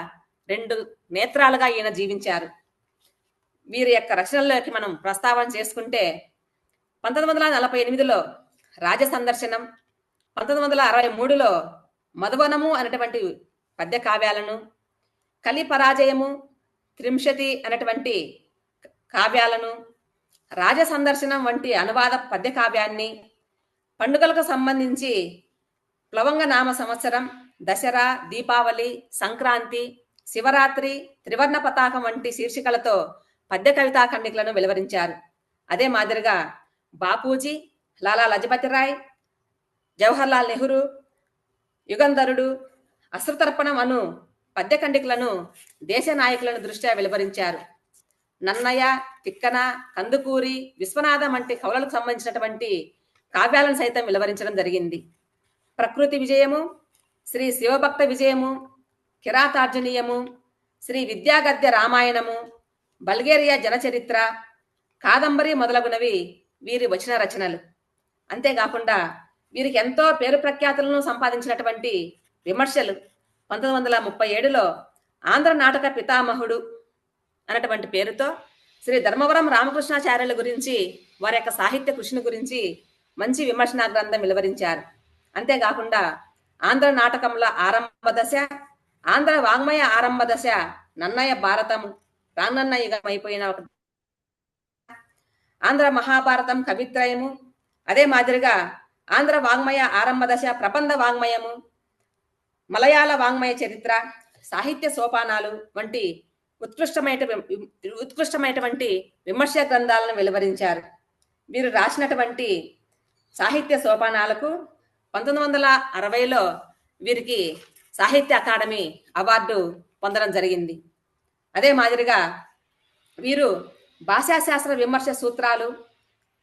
2 నేత్రాలుగా ఈయన జీవించారు. వీరి యొక్క రచనల్లోకి మనం ప్రస్తావన చేసుకుంటే 1948లో రాజ సందర్శనం, 1963లో మధువనము అనేటువంటి పద్య కావ్యాలను, కలి పరాజయము, త్రింశతి అనేటువంటి కావ్యాలను, రాజ సందర్శనం వంటి అనువాద పద్య కావ్యాన్ని, పండుగలకు సంబంధించి ప్లవంగ నామ సంవత్సరం, దసరా, దీపావళి, సంక్రాంతి, శివరాత్రి, త్రివర్ణ పతాకం వంటి శీర్షికలతో పద్య కవితా ఖండికలను వెలువరించారు. అదే మాదిరిగా బాపూజీ, లాలా లజపతి రాయ్, జవహర్లాల్ నెహ్రూ, యుగంధరుడు, అశ్రుతర్పణం అను పద్య ఖండికలను దేశ నాయకులను దృష్ట్యా వెలువరించారు. నన్నయ, తిక్కన, కందుకూరి, విశ్వనాథం వంటి కవులకు సంబంధించినటువంటి కావ్యాలను సైతం వెలువరించడం జరిగింది. ప్రకృతి విజయము, శ్రీ శివభక్త విజయము, కిరాతార్జునీయము, శ్రీ విద్యాగద్య రామాయణము, బల్గేరియా జనచరిత్ర, కాదంబరి మొదలగునవి వీరి వచన రచనలు. అంతేకాకుండా వీరికి ఎంతో పేరు ప్రఖ్యాతులను సంపాదించినటువంటి విమర్శలు 1937లో ఆంధ్ర నాటక పితామహుడు అన్నటువంటి పేరుతో శ్రీ ధర్మవరం రామకృష్ణాచార్యుల గురించి, వారి యొక్క సాహిత్య కృషిని గురించి మంచి విమర్శనా గ్రంథం వెలువరించారు. అంతేకాకుండా ఆంధ్ర నాటకంలో ఆరంభ దశ, ఆంధ్ర వాంగ్మయ ఆరంభ దశ, నన్నయ భారతం, రాంగన్న యుగం అయిపోయిన ఒక ఆంధ్ర మహాభారతం కవిత్రయము, అదే మాదిరిగా ఆంధ్ర వాంగ్మయ ఆరంభ దశ ప్రబంధ వాంగ్మయము, మలయాళ వాంగ్మయ చరిత్ర, సాహిత్య సోపానాలు వంటి ఉత్కృష్టమైనటువంటి విమర్శ గ్రంథాలను వెలువరించారు. వీరు రాసినటువంటి సాహిత్య సోపానాలకు 1960లో వీరికి సాహిత్య అకాడమీ అవార్డు పొందడం జరిగింది. అదే మాదిరిగా వీరు భాషాశాస్త్ర విమర్శ సూత్రాలు,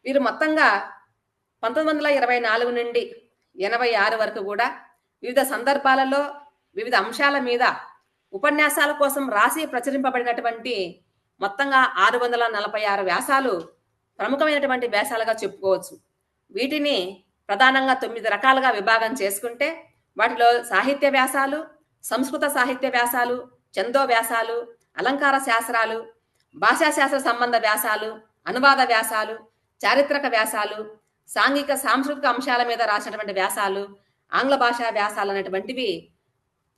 వీరు మొత్తంగా 1924 నుండి 86 వరకు కూడా వివిధ సందర్భాలలో వివిధ అంశాల మీద ఉపన్యాసాల కోసం రాసి ప్రచురింపబడినటువంటి మొత్తంగా 646 వ్యాసాలు ప్రముఖమైనటువంటి వ్యాసాలుగా చెప్పుకోవచ్చు. వీటిని ప్రధానంగా 9 రకాలుగా విభాగం చేసుకుంటే వాటిలో సాహిత్య వ్యాసాలు, సంస్కృత సాహిత్య వ్యాసాలు, చందో వ్యాసాలు, అలంకార శాస్త్రాలు, భాషాశాస్త్ర సంబంధ వ్యాసాలు, అనువాద వ్యాసాలు, చారిత్రక వ్యాసాలు, సాంఘిక సాంస్కృతిక అంశాల మీద రాసినటువంటి వ్యాసాలు, ఆంగ్ల భాషా వ్యాసాలు అనేటువంటివి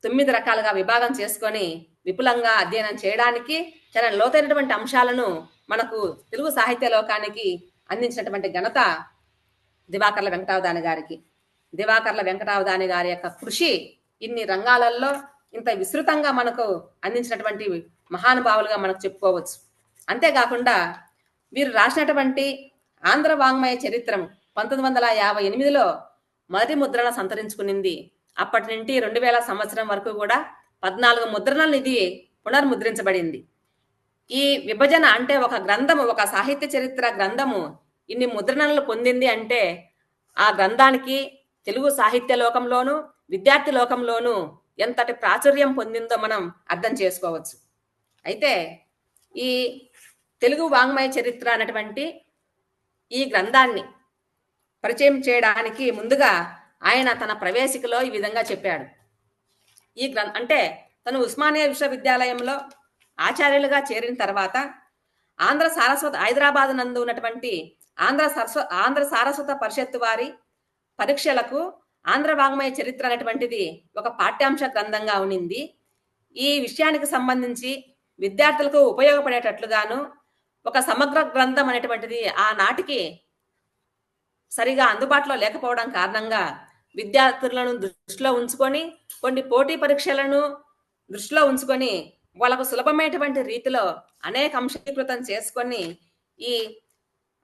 9 రకాలుగా విభాగం చేసుకొని విపులంగా అధ్యయనం చేయడానికి చాలా లోతైనటువంటి అంశాలను మనకు తెలుగు సాహిత్య లోకానికి అందించినటువంటి ఘనత దివాకర్ల వెంకటావధాని గారికి. దివాకర్ల వెంకటావధాని గారి యొక్క కృషి ఇన్ని రంగాలలో ఇంత విస్తృతంగా మనకు అందించినటువంటి మహానుభావులుగా మనకు చెప్పుకోవచ్చు. అంతేకాకుండా వీరు రాసినటువంటి ఆంధ్ర వాంగ్మయ చరిత్రం 1958లో మొదటి ముద్రణ సంతరించుకునింది. అప్పటి నుండి 2000 సంవత్సరం వరకు కూడా 14 ముద్రణలు ఇది పునర్ముద్రించబడింది. ఈ విభజన అంటే ఒక గ్రంథము, ఒక సాహిత్య చరిత్ర గ్రంథము ఇన్ని ముద్రణలు పొందింది అంటే ఆ గ్రంథానికి తెలుగు సాహిత్య లోకంలోను విద్యార్థి లోకంలోను ఎంతటి ప్రాచుర్యం పొందిందో మనం అర్థం చేసుకోవచ్చు. అయితే ఈ తెలుగు వాంగ్మయ చరిత్ర అనేటువంటి ఈ గ్రంథాన్ని పరిచయం చేయడానికి ముందుగా ఆయన తన ప్రవేశికలో ఈ విధంగా చెప్పాడు. ఈ అంటే తను ఉస్మానియా విశ్వవిద్యాలయంలో ఆచార్యులుగా చేరిన తర్వాత ఆంధ్ర సారస్వత హైదరాబాద్ నందు ఉన్నటువంటి ఆంధ్ర సారస్వత పరిషత్తు వారి పరీక్షలకు ఆంధ్ర వాంగ్మయ చరిత్ర అనేటువంటిది ఒక పాఠ్యాంశ గ్రంథంగా ఉన్నింది. ఈ విషయానికి సంబంధించి విద్యార్థులకు ఉపయోగపడేటట్లుగాను ఒక సమగ్ర గ్రంథం అనేటువంటిది ఆనాటికి సరిగా అందుబాటులో లేకపోవడం కారణంగా విద్యార్థులను దృష్టిలో ఉంచుకొని కొన్ని పోటీ పరీక్షలను దృష్టిలో ఉంచుకొని వాళ్ళకు సులభమైనటువంటి రీతిలో అనేక అంశీకృతం చేసుకొని ఈ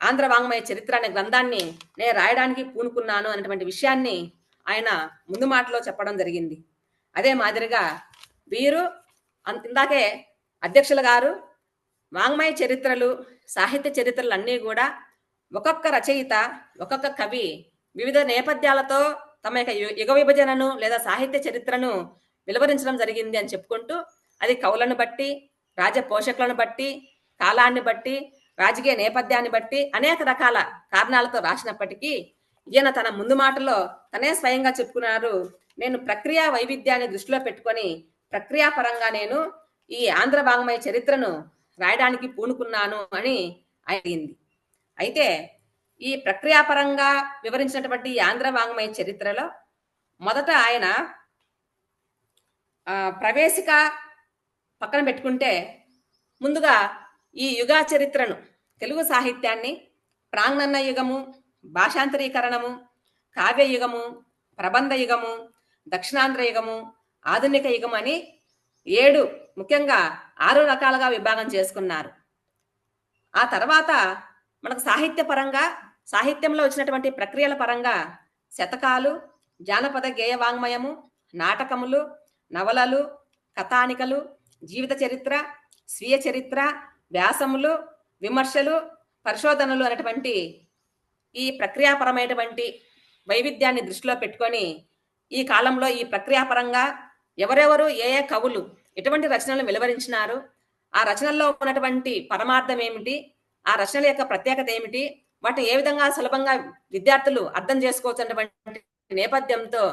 ఆంధ్ర వాంగ్మయ చరిత్ర అనే గ్రంథాన్ని నేను రాయడానికి పూనుకున్నాను అనేటువంటి విషయాన్ని ఆయన ముందు మాటలో చెప్పడం జరిగింది. అదే మాదిరిగా వీరు ఇందాకే అధ్యక్షుల గారు వాంగ్మయ చరిత్రలు, సాహిత్య చరిత్రలు అన్నీ కూడా ఒక్కొక్క రచయిత, ఒక్కొక్క కవి వివిధ నేపథ్యాలతో తమ యొక్క యుగ విభజనను లేదా సాహిత్య చరిత్రను వెలువరించడం జరిగింది అని చెప్పుకుంటూ అది కవులను బట్టి, రాజ పోషకులను బట్టి, కాలాన్ని బట్టి, రాజకీయ నేపథ్యాన్ని బట్టి అనేక రకాల కారణాలతో రాసినప్పటికీ ఈయన తన ముందు మాటలో తనే స్వయంగా చెప్పుకున్నారు, నేను ప్రక్రియా వైవిధ్యాన్ని దృష్టిలో పెట్టుకొని ప్రక్రియాపరంగా నేను ఈ ఆంధ్ర వాంగ్మయ చరిత్రను రాయడానికి పూనుకున్నాను అని అయింది. అయితే ఈ ప్రక్రియాపరంగా వివరించినటువంటి ఈ ఆంధ్ర వాంగ్మయ చరిత్రలో మొదట ఆయన ప్రవేశిక పక్కన పెట్టుకుంటే ముందుగా ఈ యుగ చరిత్రను, తెలుగు సాహిత్యాన్ని ప్రాంగణ యుగము, భాషాంతరీకరణము, కావ్య యుగము, ప్రబంధ యుగము, దక్షిణాంధ్ర యుగము, ఆధునిక యుగము అని 7 ముఖ్యంగా 6 రకాలుగా విభాగం చేసుకున్నారు. ఆ తర్వాత మనకు సాహిత్యంలో వచ్చినటువంటి ప్రక్రియల పరంగా శతకాలు, జానపద గేయ వాంగ్మయము, నాటకములు, నవలలు, కథానికలు, జీవిత చరిత్ర, స్వీయ చరిత్ర, వ్యాసములు, విమర్శలు, పరిశోధనలు అనేటువంటి ఈ ప్రక్రియాపరమైనటువంటి వైవిధ్యాన్ని దృష్టిలో పెట్టుకొని ఈ కాలంలో ఈ ప్రక్రియాపరంగా ఎవరెవరు ఏ ఏ కవులు ఎటువంటి రచనలు వెలువరించినారు, ఆ రచనల్లో ఉన్నటువంటి పరమార్థం ఏమిటి, ఆ రచనల యొక్క ప్రత్యేకత ఏమిటి, వాటిని ఏ విధంగా సులభంగా విద్యార్థులు అర్థం చేసుకోవచ్చు అన్నటువంటి నేపథ్యంతో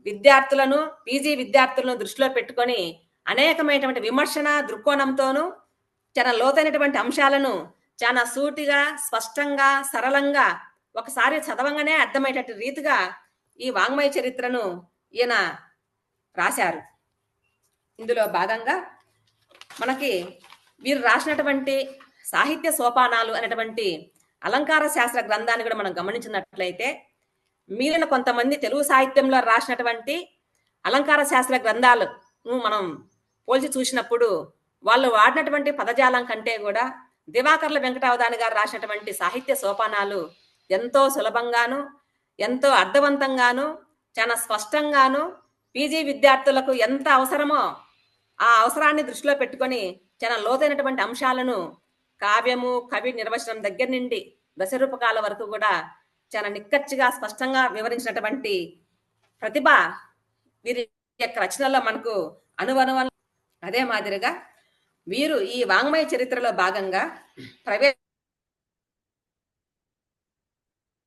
విద్యార్థులను, పీజీ విద్యార్థులను దృష్టిలో పెట్టుకొని అనేకమైనటువంటి విమర్శన దృక్కోణంతోనూ చాలా లోతైనటువంటి అంశాలను చాలా సూటిగా, స్పష్టంగా, సరళంగా ఒకసారి చదవంగానే అర్థమయ్యేటట్టు రీతిగా ఈ వాంగ్మయ చరిత్రను ఈయన రాశారు. ఇందులో భాగంగా మనకి వీరు రాసినటువంటి సాహిత్య సోపానాలు అనేటువంటి అలంకార శాస్త్ర గ్రంథాన్ని కూడా మనం గమనించినట్లయితే మిగిలిన కొంతమంది తెలుగు సాహిత్యంలో రాసినటువంటి అలంకార శాస్త్ర గ్రంథాలను మనం పోల్చి చూసినప్పుడు వాళ్ళు వాడినటువంటి పదజాలం కంటే కూడా దివాకర్ల వెంకటావధాని గారు రాసినటువంటి సాహిత్య సోపానాలు ఎంతో సులభంగాను, ఎంతో అర్థవంతంగాను, చాలా స్పష్టంగాను పీజీ విద్యార్థులకు ఎంత అవసరమో ఆ అవసరాన్ని దృష్టిలో పెట్టుకొని చాలా లోతైనటువంటి అంశాలను కావ్యము, కవి నిర్వచనం దగ్గర నుండి దశరూపకాల వరకు కూడా చాలా నిక్కచ్చిగా స్పష్టంగా వివరించినటువంటి ప్రతిభ వీరి యొక్క రచనలో మనకు అనువనువ. అదే మాదిరిగా వీరు ఈ వాంగ్మయ చరిత్రలో భాగంగా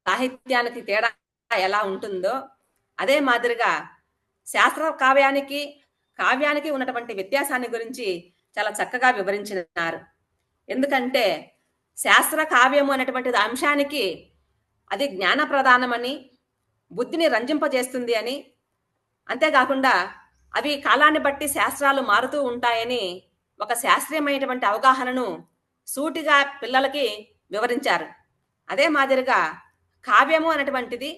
సాహిత్యానికి తేడా ఎలా ఉంటుందో అదే మాదిరిగా శాస్త్ర కావ్యానికి ఉన్నటువంటి వ్యత్యాసాన్ని గురించి చాలా చక్కగా వివరించినారు. ఎందుకంటే శాస్త్ర కావ్యము అనేటువంటి అంశానికి అది జ్ఞాన ప్రధానమని, బుద్ధిని రంజింపజేస్తుంది అని, అంతేకాకుండా అవి కాలాన్ని బట్టి శాస్త్రాలు మారుతూ ఉంటాయని ఒక శాస్త్రీయమైనటువంటి అవగాహనను సూటిగా పిల్లలకి వివరించారు. అదే మాదిరిగా కావ్యము అనేటువంటిది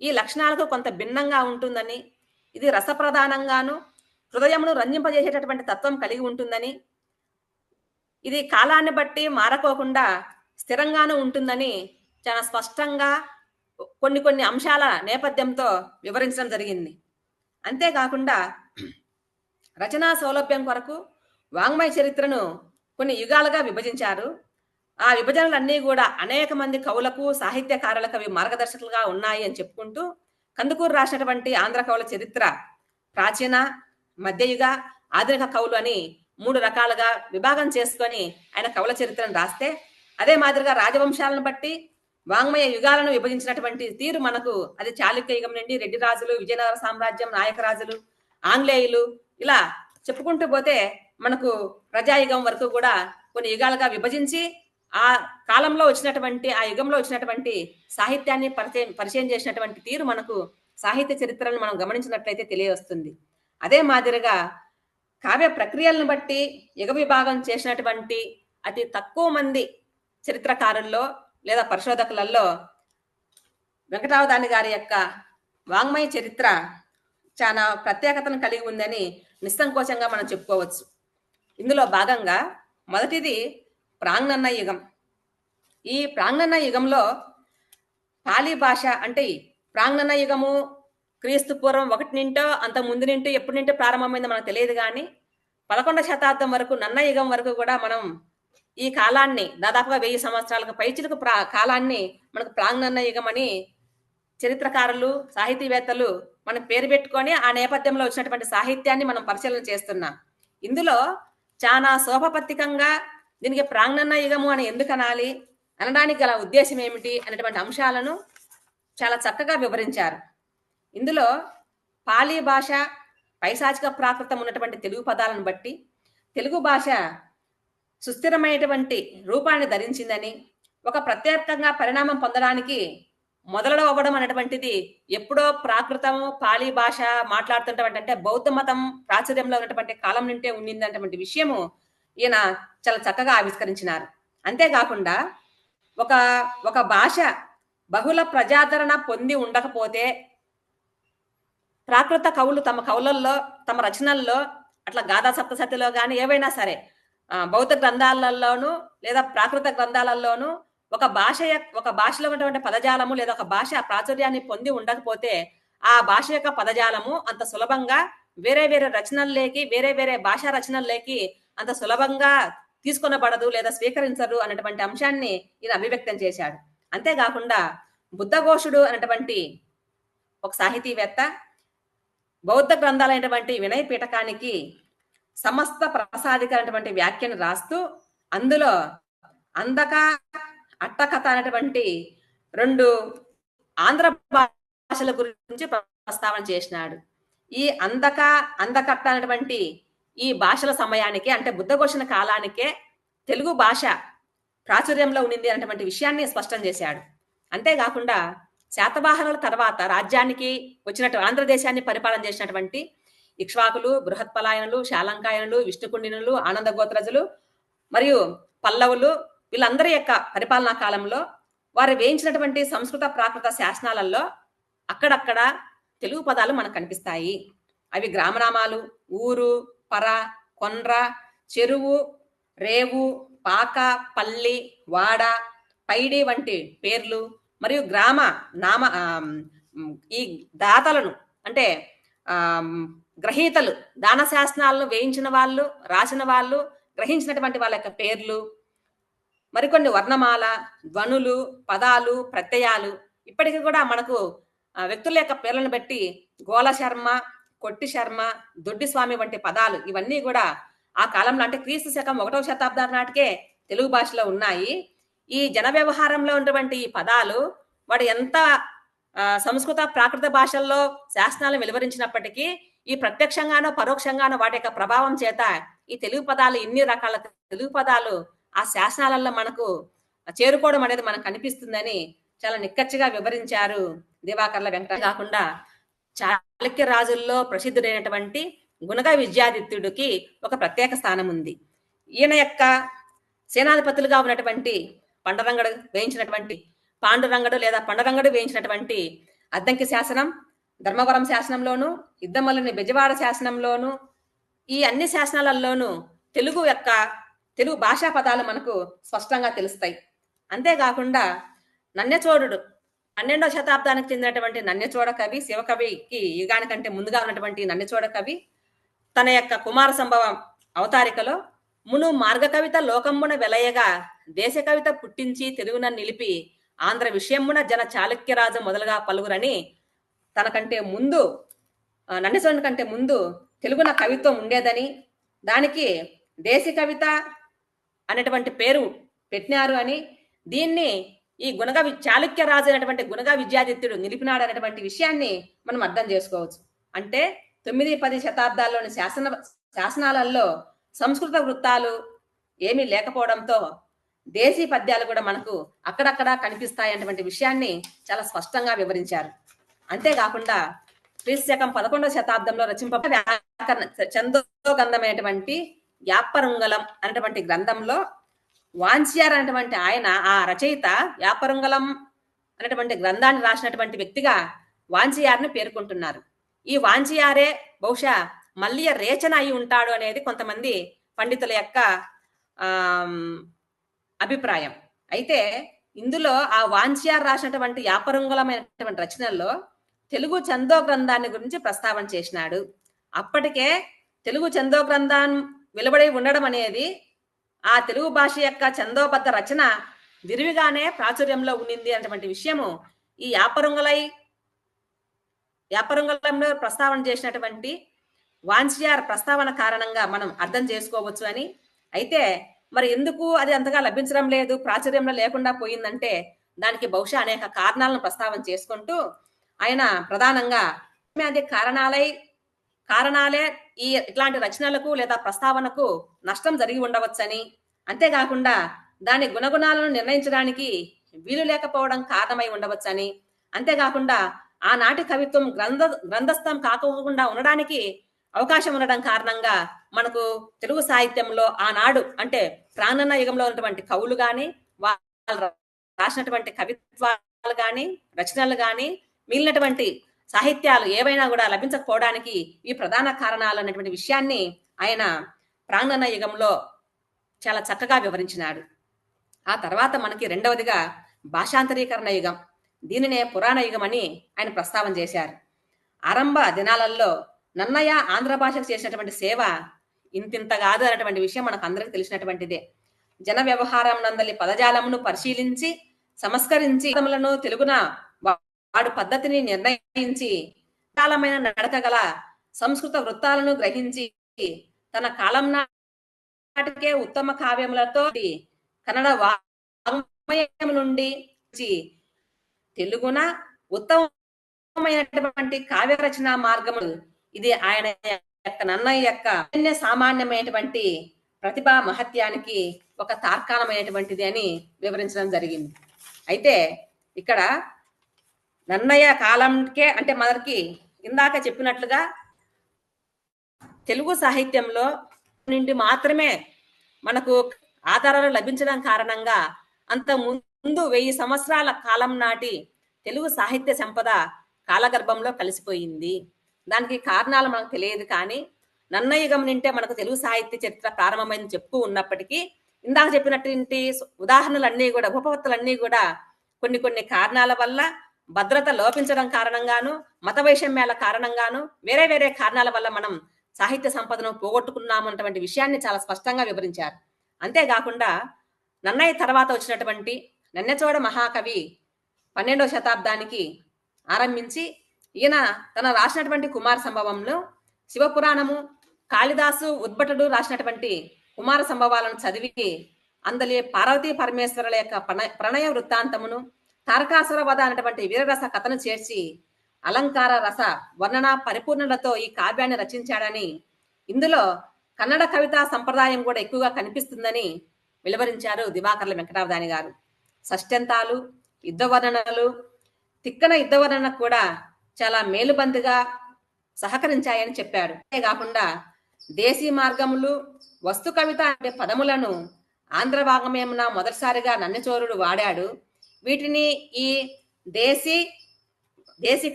ఈ లక్షణాలకు కొంత భిన్నంగా ఉంటుందని, ఇది రసప్రధానంగాను హృదయమును రంజింపజేసేటటువంటి తత్వం కలిగి ఉంటుందని, ఇది కాలాన్ని బట్టి మారకోకుండా స్థిరంగాను ఉంటుందని చాలా స్పష్టంగా కొన్ని అంశాల నేపథ్యంతో వివరించడం జరిగింది. అంతేకాకుండా రచనా సౌలభ్యం కొరకు వాంగ్మయ చరిత్రను కొన్ని యుగాలుగా విభజించారు. ఆ విభజనలన్నీ కూడా అనేక మంది కవులకు, సాహిత్యకారులకు అవి మార్గదర్శకులుగా ఉన్నాయి అని చెప్పుకుంటూ కందుకూరు రాసినటువంటి ఆంధ్ర కవుల చరిత్ర ప్రాచీన, మధ్యయుగ, ఆధునిక కవులు అని 3 రకాలుగా విభాగం చేసుకొని ఆయన కవుల చరిత్రను రాస్తే, అదే మాదిరిగా రాజవంశాలను బట్టి వాంగ్మయ యుగాలను విభజించినటువంటి తీరు మనకు అది చాళుక్య యుగం నుండి రెడ్డి రాజులు, విజయనగర సామ్రాజ్యం, నాయక రాజులు, ఆంగ్లేయులు ఇలా చెప్పుకుంటూ పోతే మనకు ప్రజాయుగం వరకు కూడా కొన్ని యుగాలుగా విభజించి ఆ కాలంలో వచ్చినటువంటి, ఆ యుగంలో వచ్చినటువంటి సాహిత్యాన్ని పరిచయం చేసినటువంటి తీరు మనకు సాహిత్య చరిత్రను మనం గమనించినట్లయితే తెలియవస్తుంది. అదే మాదిరిగా కావ్య ప్రక్రియలను బట్టి యుగ విభాగం చేసినటువంటి అతి తక్కువ మంది చరిత్రకారుల్లో లేదా పరిశోధకులలో వెంకటావధాని గారి యొక్క వాంగ్మయ చరిత్ర చాలా ప్రత్యేకతను కలిగి ఉందని నిస్సంకోచంగా మనం చెప్పుకోవచ్చు. ఇందులో భాగంగా మొదటిది ప్రాంగణ యుగం. ఈ ప్రాంగణ యుగంలో పాలీ భాష అంటే ప్రాంగణ యుగము క్రీస్తు పూర్వం 1 నింటో అంత ముందు నింటో ఎప్పటి నుంటో ప్రారంభమైందో మనకు తెలియదు. కానీ 11వ శతాబ్దం వరకు, నన్న యుగం వరకు కూడా మనం ఈ కాలాన్ని దాదాపుగా 1000 సంవత్సరాలకు పైచిలకు కాలాన్ని మనకు ప్రాంగణ యుగం అని చరిత్రకారులు, సాహితీవేత్తలు మనం పేరు పెట్టుకొని ఆ నేపథ్యంలో వచ్చినటువంటి సాహిత్యాన్ని మనం పరిశీలన చేస్తున్నాం. ఇందులో చాలా శోభపత్తికంగా దీనికి ప్రాంగణ యుగము అని ఎందుకు అనాలి, అనడానికి గల ఉద్దేశం ఏమిటి అనేటువంటి అంశాలను చాలా చక్కగా వివరించారు. ఇందులో పాలీ భాష పైశాచిక ప్రాకృతం ఉన్నటువంటి తెలుగు పదాలను బట్టి తెలుగు భాష సుస్థిరమైనటువంటి రూపాన్ని ధరించిందని, ఒక ప్రత్యేకంగా పరిణామం పొందడానికి మొదలవ్వడం అనేటువంటిది ఎప్పుడో ప్రాకృతము పాలీ భాష మాట్లాడుతున్నటువంటి అంటే బౌద్ధ మతం ప్రాచుర్యంలో ఉన్నటువంటి కాలం నుండే ఉండిందన్నటువంటి విషయము ఈయన చాలా చక్కగా ఆవిష్కరించినారు. అంతేకాకుండా ఒక భాష బహుళ ప్రజాదరణ పొంది ఉండకపోతే ప్రాకృత కవులు తమ కవులల్లో, తమ రచనల్లో, అట్లా గాథా సప్తసతిలో కానీ ఏవైనా సరే బౌద్ధ గ్రంథాలలోను లేదా ప్రాకృత గ్రంథాలలోను ఒక భాషలో ఉన్నటువంటి పదజాలము లేదా ఒక భాష ప్రాచుర్యాన్ని పొంది ఉండకపోతే ఆ భాష యొక్క పదజాలము అంత సులభంగా వేరే రచనల్లోకి, వేరే భాషా రచనల్లోకి అంత సులభంగా తీసుకొనబడదు లేదా స్వీకరించరు అన్నటువంటి అంశాన్ని ఈయన అభివ్యక్తం చేశాడు. అంతేకాకుండా బుద్ధఘోషుడు అనేటువంటి ఒక సాహితీవేత్త బౌద్ధ గ్రంథాలైనటువంటి వినయ పీఠకానికి సమస్త ప్రసాదికమైనటువంటి వ్యాఖ్యను రాస్తూ అందులో అందక అట్టకథ అనేటువంటి 2 ఆంధ్ర భాషల గురించి ప్రస్తావన చేసినాడు. ఈ అందకట్ట అనేటువంటి ఈ భాషల సమయానికే అంటే బుద్ధఘోషణ కాలానికే తెలుగు భాష ప్రాచుర్యంలో ఉండింది అనేటువంటి విషయాన్ని స్పష్టం చేశాడు. అంతేకాకుండా శాతవాహనుల తర్వాత రాజ్యానికి వచ్చినట్టు ఆంధ్రదేశాన్ని పరిపాలన చేసినటువంటి ఇక్ష్వాకులు, బృహత్పలాయనులు, శాలంకాయనులు, విష్ణుకుండినులు, ఆనందగోత్రజులు మరియు పల్లవులు వీళ్ళందరి యొక్క పరిపాలనా కాలంలో వారు వేయించినటువంటి సంస్కృత ప్రాకృత శాసనాలలో అక్కడక్కడ తెలుగు పదాలు మనకు కనిపిస్తాయి. అవి గ్రామనామాలు, ఊరు, పర, కొండ్ర, చెరువు, రేవు, పాక, పల్లి, వాడ, పైడి వంటి పేర్లు మరియు గ్రామ నామ ఈ దాతలను అంటే గ్రహీతలు దాన శాసనాలను వేయించిన వాళ్ళు, రాసిన వాళ్ళు, గ్రహించినటువంటి వాళ్ళ యొక్క పేర్లు, మరికొన్ని వర్ణమాల, ధ్వనులు, పదాలు, ప్రత్యయాలు ఇప్పటికీ కూడా మనకు వ్యక్తుల యొక్క పేర్లను బట్టి గోల శర్మ, కొట్టి శర్మ, దొడ్డి స్వామి వంటి పదాలు ఇవన్నీ కూడా ఆ కాలంలో అంటే క్రీస్తు శకం 1వ శతాబ్దం నాటికే తెలుగు భాషలో ఉన్నాయి. ఈ జన వ్యవహారంలో ఉన్నటువంటి ఈ పదాలు వాడు ఎంత సంస్కృత ప్రాకృత భాషల్లో శాసనాలు వెలువరించినప్పటికీ ఈ ప్రత్యక్షంగానో పరోక్షంగానో వాటి యొక్క ప్రభావం చేత ఈ తెలుగు పదాలు ఇన్ని రకాల తెలుగు పదాలు ఆ శాసనాలలో మనకు చేరుకోవడం అనేది మనకు కనిపిస్తుందని చాలా నిక్కచ్చిగా వివరించారు దివాకర్ల వెంకట. కాకుండా చాళుక్య రాజుల్లో ప్రసిద్ధుడైనటువంటి గుణగ విద్యాదిత్యుడికి ఒక ప్రత్యేక స్థానం ఉంది. ఈయన యొక్క సేనాధిపతులుగా ఉన్నటువంటి పాండురంగడు లేదా పండరంగడు వేయించినటువంటి అద్దంకి శాసనం, ధర్మవరం శాసనంలోను, ఇద్దమల్లిని బెజవాడ శాసనంలోను ఈ అన్ని శాసనాలలోనూ తెలుగు భాషా పదాలు మనకు స్పష్టంగా తెలుస్తాయి. అంతేకాకుండా నన్నెచోడుడు 12వ శతాబ్దానికి చెందినటువంటి నన్నెచోడ కవి, శివకవికి యుగానికంటే ముందుగా ఉన్నటువంటి నన్నెచోడ కవి తన యొక్క కుమార సంభవం అవతారికలో మును మార్గ కవిత లోకమ్మున వెలయగా దేశ కవిత పుట్టించి తెలుగున నిలిపి ఆంధ్ర విషయమున జన చాళుక్యరాజు మొదలుగా పలువురని తనకంటే ముందు నన్నెచోడుని కంటే ముందు తెలుగున కవిత్వం ఉండేదని దానికి దేశీ కవిత అనేటువంటి పేరు పెట్టినారు అని దీన్ని ఈ చాళుక్య రాజు అనేటువంటి గుణగ విద్యాదిత్యుడు నిలిపినాడు అనేటువంటి విషయాన్ని మనం అర్థం చేసుకోవచ్చు. అంటే 9-10 శతాబ్దాల్లోని శాసనాలలో సంస్కృత వృత్తాలు ఏమీ లేకపోవడంతో దేశీ పద్యాలు కూడా మనకు అక్కడక్కడ కనిపిస్తాయి అనేటువంటి విషయాన్ని చాలా స్పష్టంగా వివరించారు. అంతేకాకుండా క్రీస్తు శకం 11వ శతాబ్దంలో రచింపబడిన చందోగంధమైనటువంటి యాపరుంగలం అనేటువంటి గ్రంథంలో వాంఛియార్ అనేటువంటి ఆయన ఆ రచయిత యాపరుంగలం అనేటువంటి గ్రంథాన్ని రాసినటువంటి వ్యక్తిగా వాంఛియార్ని పేర్కొంటున్నారు. ఈ వాంఛియారే బహుశా మల్లియ రేచన అయి ఉంటాడు అనేది కొంతమంది పండితుల యొక్క అభిప్రాయం. అయితే ఇందులో ఆ వాంఛియార్ రాసినటువంటి యాపరుంగలమైనటువంటి రచనల్లో తెలుగు చందో గ్రంథాన్ని గురించి ప్రస్తావన చేసినాడు. అప్పటికే తెలుగు చందో గ్రంథం వెలువడి ఉండడం అనేది ఆ తెలుగు భాష యొక్క చందోబద్ధ రచన విరివిగానే ప్రాచుర్యంలో ఉండింది అన్నటువంటి విషయము ఈ యాపరుంగలంలో ప్రస్తావన చేసినటువంటి వాంఛియార్ ప్రస్తావన కారణంగా మనం అర్థం చేసుకోవచ్చు అని. అయితే మరి ఎందుకు అది అంతగా లభించడం లేదు, ప్రాచుర్యంలో లేకుండా పోయిందంటే దానికి బహుశా అనేక కారణాలను ప్రస్తావన చేసుకుంటూ ఆయన ప్రధానంగా అది కారణాలే ఈ ఇట్లాంటి రచనలకు లేదా ప్రస్తావనకు నష్టం జరిగి ఉండవచ్చని, అంతేకాకుండా దాని గుణగుణాలను నిర్ణయించడానికి వీలు లేకపోవడం కారణమై ఉండవచ్చని, అంతేకాకుండా ఆనాటి కవిత్వం గ్రంథస్థం కాకుండా ఉండడానికి అవకాశం ఉండడం కారణంగా మనకు తెలుగు సాహిత్యంలో ఆనాడు అంటే ప్రాణన యుగంలో ఉన్నటువంటి కవులు గాని వాళ్ళు రాసినటువంటి కవిత్వాలు గాని రచనలు గాని మిగిలినటువంటి సాహిత్యాలు ఏవైనా కూడా లభించకపోవడానికి ఈ ప్రధాన కారణాలు అనేటువంటి విషయాన్ని ఆయన ప్రాంగణ యుగంలో చాలా చక్కగా వివరించినాడు. ఆ తర్వాత మనకి రెండవదిగా భాషాంతరీకరణ యుగం, దీనినే పురాణ యుగం అని ఆయన ప్రస్తావన చేశారు. ఆరంభ దినాలలో నన్నయ్య ఆంధ్ర భాషకు చేసినటువంటి సేవ ఇంతింత కాదు అనేటువంటి విషయం మనకు అందరికి తెలిసినటువంటిదే. జన వ్యవహారం నందలి పదజాలమును పరిశీలించి సంస్కరించి పదములను తెలుగున వాడు పద్ధతిని నిర్ణయించి కాలమైన నడక గల సంస్కృత వృత్తాలను గ్రహించి తన కాలం నాటికే ఉత్తమ కావ్యములతో కన్నడ వాంగ్మయం నుండి తెలుగున ఉత్తమమైనటువంటి కావ్య రచన మార్గము. ఇది ఆయన యొక్క నన్నయ్య యొక్క సామాన్యమైనటువంటి ప్రతిభా మహత్యానికి ఒక తార్కాణమైనటువంటిది అని వివరించడం జరిగింది. అయితే ఇక్కడ నన్నయ్య కాలంకే అంటే మనకి ఇందాక చెప్పినట్లుగా తెలుగు సాహిత్యంలో నుండి మాత్రమే మనకు ఆధారాలు లభించడం కారణంగా అంత ముందు 1000 సంవత్సరాల కాలం నాటి తెలుగు సాహిత్య సంపద కాలగర్భంలో కలిసిపోయింది. దానికి కారణాలు మనకు తెలియదు, కానీ నన్నయ్య యుగం నుంటే మనకు తెలుగు సాహిత్య చరిత్ర ప్రారంభమైంది చెప్తూ ఉన్నప్పటికీ ఇందాక చెప్పినటువంటి ఉదాహరణలన్నీ కూడా ఉపపత్తులన్నీ కూడా కొన్ని కారణాల వల్ల భద్రత లోపించడం కారణంగాను, మత వైషమ్యాల కారణంగాను, వేరే కారణాల వల్ల మనం సాహిత్య సంపదను పోగొట్టుకున్నాము అన్నటువంటి విషయాన్ని చాలా స్పష్టంగా వివరించారు. అంతేకాకుండా నన్నయ్య తర్వాత వచ్చినటువంటి నన్నచోడ మహాకవి 12వ శతాబ్దానికి ఆరంభించి ఈయన తన రాసినటువంటి కుమార సంభవంలో శివపురాణము, కాళిదాసు, ఉద్భటుడు రాసినటువంటి కుమార సంభవాలను చదివి అందలి పార్వతీ పరమేశ్వరుల యొక్క ప్రణయ వృత్తాంతమును, తారకాసుర వధ అనేటువంటి వీరరస కథను చేర్చి అలంకార రస వర్ణన పరిపూర్ణలతో ఈ కావ్యాన్ని రచించాడని, ఇందులో కన్నడ కవితా సంప్రదాయం కూడా ఎక్కువగా కనిపిస్తుందని వెలువరించారు దివాకర్ల వెంకటావధాని గారు. షష్ఠ్యంతాలు, యుద్ధ వర్ణనలు, తిక్కన యుద్ధ వర్ణన కూడా చాలా మేలుబందిగా సహకరించాయని చెప్పాడు. అంతేకాకుండా దేశీ మార్గములు, వస్తు కవిత అనే పదములను ఆంధ్ర వాంగ్మయమున మొదటిసారిగా నన్నచోరుడు వాడాడు. వీటిని ఈ దేశీ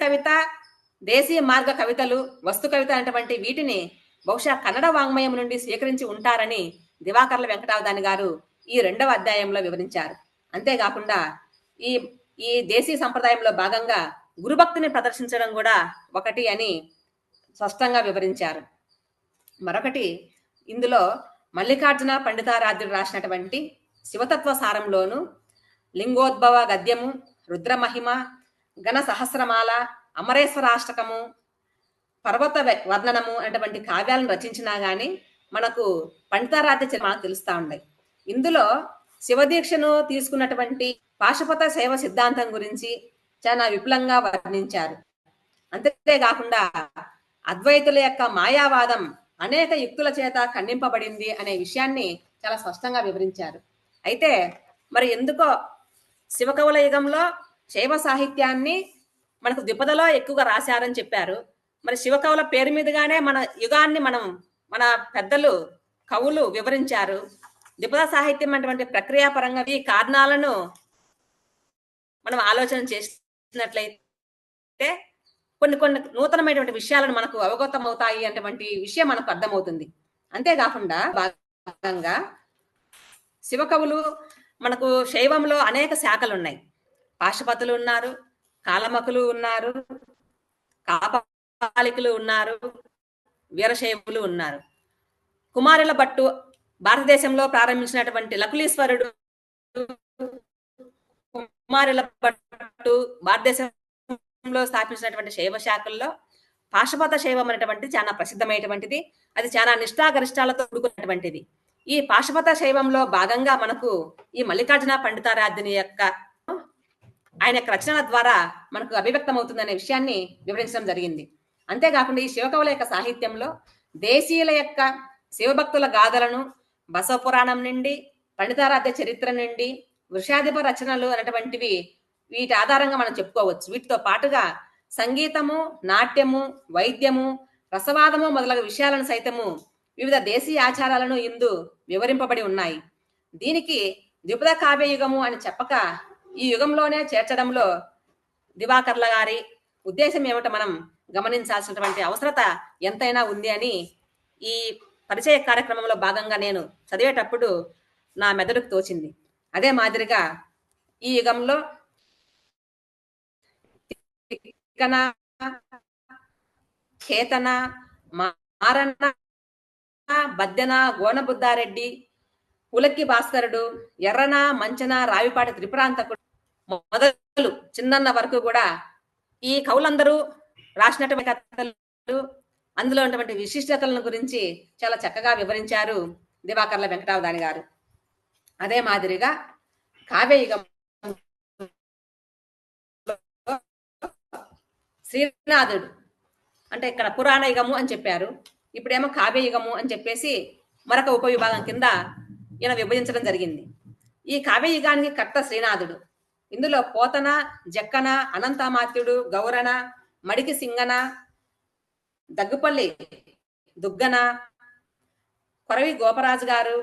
కవిత, దేశీ మార్గ కవితలు, వస్తు కవిత అనేటువంటి వీటిని బహుశా కన్నడ వాంగ్మయం నుండి స్వీకరించి ఉంటారని దివాకర్ల వెంకటావధాని గారు ఈ 2వ అధ్యాయంలో వివరించారు. అంతేకాకుండా ఈ దేశీ సంప్రదాయంలో భాగంగా గురుభక్తిని ప్రదర్శించడం కూడా ఒకటి అని స్పష్టంగా వివరించారు. మరొకటి, ఇందులో మల్లికార్జున పండితారాధ్యుడు రాసినటువంటి శివతత్వ సారంలోను లింగోద్భవ గద్యము, రుద్రమహిమ, గణ సహస్రమాల, అమరేశ్వరాష్టకము, పర్వత వర్ణనము అనేటువంటి కావ్యాలను రచించినా గాని మనకు పండితారాధ్య చరిత్ర మనకు తెలుస్తా ఉన్నాయి. ఇందులో శివదీక్షను తీసుకున్నటువంటి పాశుపత శైవ సిద్ధాంతం గురించి చాలా విపులంగా వర్ణించారు. అంతేకాకుండా అద్వైతుల యొక్క మాయావాదం అనేక యుక్తుల చేత ఖండింపబడింది అనే విషయాన్ని చాలా స్పష్టంగా వివరించారు. అయితే మరి ఎందుకో శివకవుల యుగంలో శైవ సాహిత్యాన్ని మనకు ద్విపదలో ఎక్కువగా రాశారని చెప్పారు. మరి శివకవుల పేరు మీదుగానే మన యుగాన్ని మన పెద్దలు కవులు వివరించారు. ద్విపద సాహిత్యం అటువంటి ప్రక్రియాపరంగా ఈ కారణాలను మనం ఆలోచన చేసినట్లయితే కొన్ని నూతనమైనటువంటి విషయాలను మనకు అవగతం అవుతాయి అటువంటి విషయం మనకు అర్థమవుతుంది. అంతేకాకుండా భాగంగా శివకవులు మనకు శైవంలో అనేక శాఖలు ఉన్నాయి. పాశుపతులు ఉన్నారు, కాలమకులు ఉన్నారు, కాపాలికులు ఉన్నారు, వీరశైవులు ఉన్నారు. కుమారుల భట్టు భారతదేశంలో ప్రారంభించినటువంటి లకులీశ్వరుడు, కుమారుల భట్టు భారతదేశంలో స్థాపించినటువంటి శైవ శాఖల్లో పాశుపత శైవం అనేటువంటి చాలా ప్రసిద్ధమైనటువంటిది. అది చాలా నిష్ఠాగరిష్టాలతో కూడుకున్నటువంటిది. ఈ పాశుపత శైవంలో భాగంగా మనకు ఈ మల్లికార్జున పండితారాధ్యుని యొక్క ఆయన యొక్క రచనల ద్వారా మనకు అభివ్యక్తం అవుతుందనే విషయాన్ని వివరించడం జరిగింది. అంతేకాకుండా ఈ శివకవుల యొక్క సాహిత్యంలో దేశీయుల యొక్క శివభక్తుల గాథలను బసవ పురాణం నుండి, పండితారాధ్య చరిత్ర నుండి, వృషాధిప రచనలు అనేటువంటివి వీటి ఆధారంగా మనం చెప్పుకోవచ్చు. వీటితో పాటుగా సంగీతము, నాట్యము, వైద్యము, రసవాదము మొదలగు విషయాలను సైతము వివిధ దేశీయ ఆచారాలను ఇందు వివరింపబడి ఉన్నాయి. దీనికి ద్విపద కావ్య యుగము అని చెప్పక ఈ యుగంలోనే చేర్చడంలో దివాకర్ల గారి ఉద్దేశం ఏమిటో మనం గమనించాల్సినటువంటి అవసరత ఎంతైనా ఉంది అని ఈ పరిచయ కార్యక్రమంలో భాగంగా నేను చదివేటప్పుడు నా మెదడుకు తోచింది. అదే మాదిరిగా ఈ యుగంలో తిక్కన, కేతన, మారన్న, బద్దెన, గోనబుద్ధారెడ్డి, పులక్కి భాస్కరుడు, ఎర్రన, మంచన, రావిపాటి త్రిపురాంతకుడు మొదలు చిన్నన్న వరకు కూడా ఈ కవులందరూ రాసినటువంటి కథలు, అందులో ఉన్నటువంటి విశిష్టతలను గురించి చాలా చక్కగా వివరించారు దివాకర్ల వెంకటావధాని గారు. అదే మాదిరిగా కావ్యయుగం శ్రీనాథుడు అంటే ఇక్కడ పురాణ యుగము అని చెప్పారు, ఇప్పుడేమో కావ్యయుగము అని చెప్పేసి మరొక ఉపవిభాగం కింద ఈయన విభజించడం జరిగింది. ఈ కావ్యయుగానికి కర్త శ్రీనాథుడు. ఇందులో పోతన, జక్కన, అనంతామాత్యుడు, గౌరణ, మడికి సింగన, దగ్గుపల్లి దుగ్గన, కొరవి గోపరాజు గారు,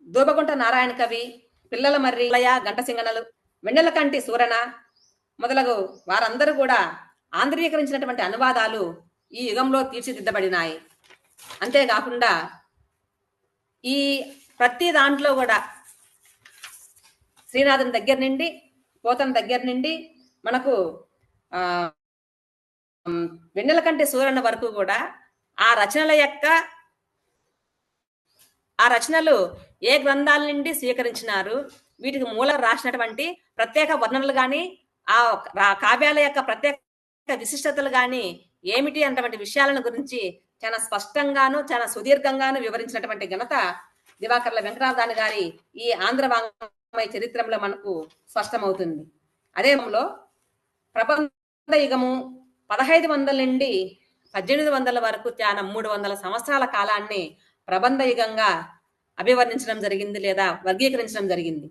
దూబగుంట నారాయణ కవి, పిల్లల మర్రి, గంటసింగనలు, వెన్నెలకంటి సూరణ మొదలగు వారందరూ కూడా ఆంధ్రీకరించినటువంటి అనువాదాలు ఈ యుగంలో తీర్చిదిద్దబడినాయి. అంతేకాకుండా ఈ ప్రతి దాంట్లో కూడా శ్రీనాథుని దగ్గర నుండి, పోతన దగ్గర నుండి మనకు వెన్నెలకంటి సూరణ వరకు కూడా ఆ రచనలు ఏ గ్రంథాల నుండి స్వీకరించినారు, వీటికి మూలం రాసినటువంటి ప్రత్యేక వర్ణనలు కానీ, ఆ కావ్యాల యొక్క ప్రత్యేక విశిష్టతలు కానీ ఏమిటి అన్నటువంటి విషయాలను గురించి చాలా స్పష్టంగాను చాలా సుదీర్ఘంగాను వివరించినటువంటి ఘనత దివాకర్ల వెంకటావధాని గారి ఈ ఆంధ్ర వాంగ్మయ చరిత్రలో మనకు స్పష్టమవుతుంది. అదేలో ప్రబంధ యుగము 1500 నుండి 1800 వరకు చాలా 300 సంవత్సరాల కాలాన్ని ప్రబంధ యుగంగా అభివర్ణించడం జరిగింది లేదా వర్గీకరించడం జరిగింది.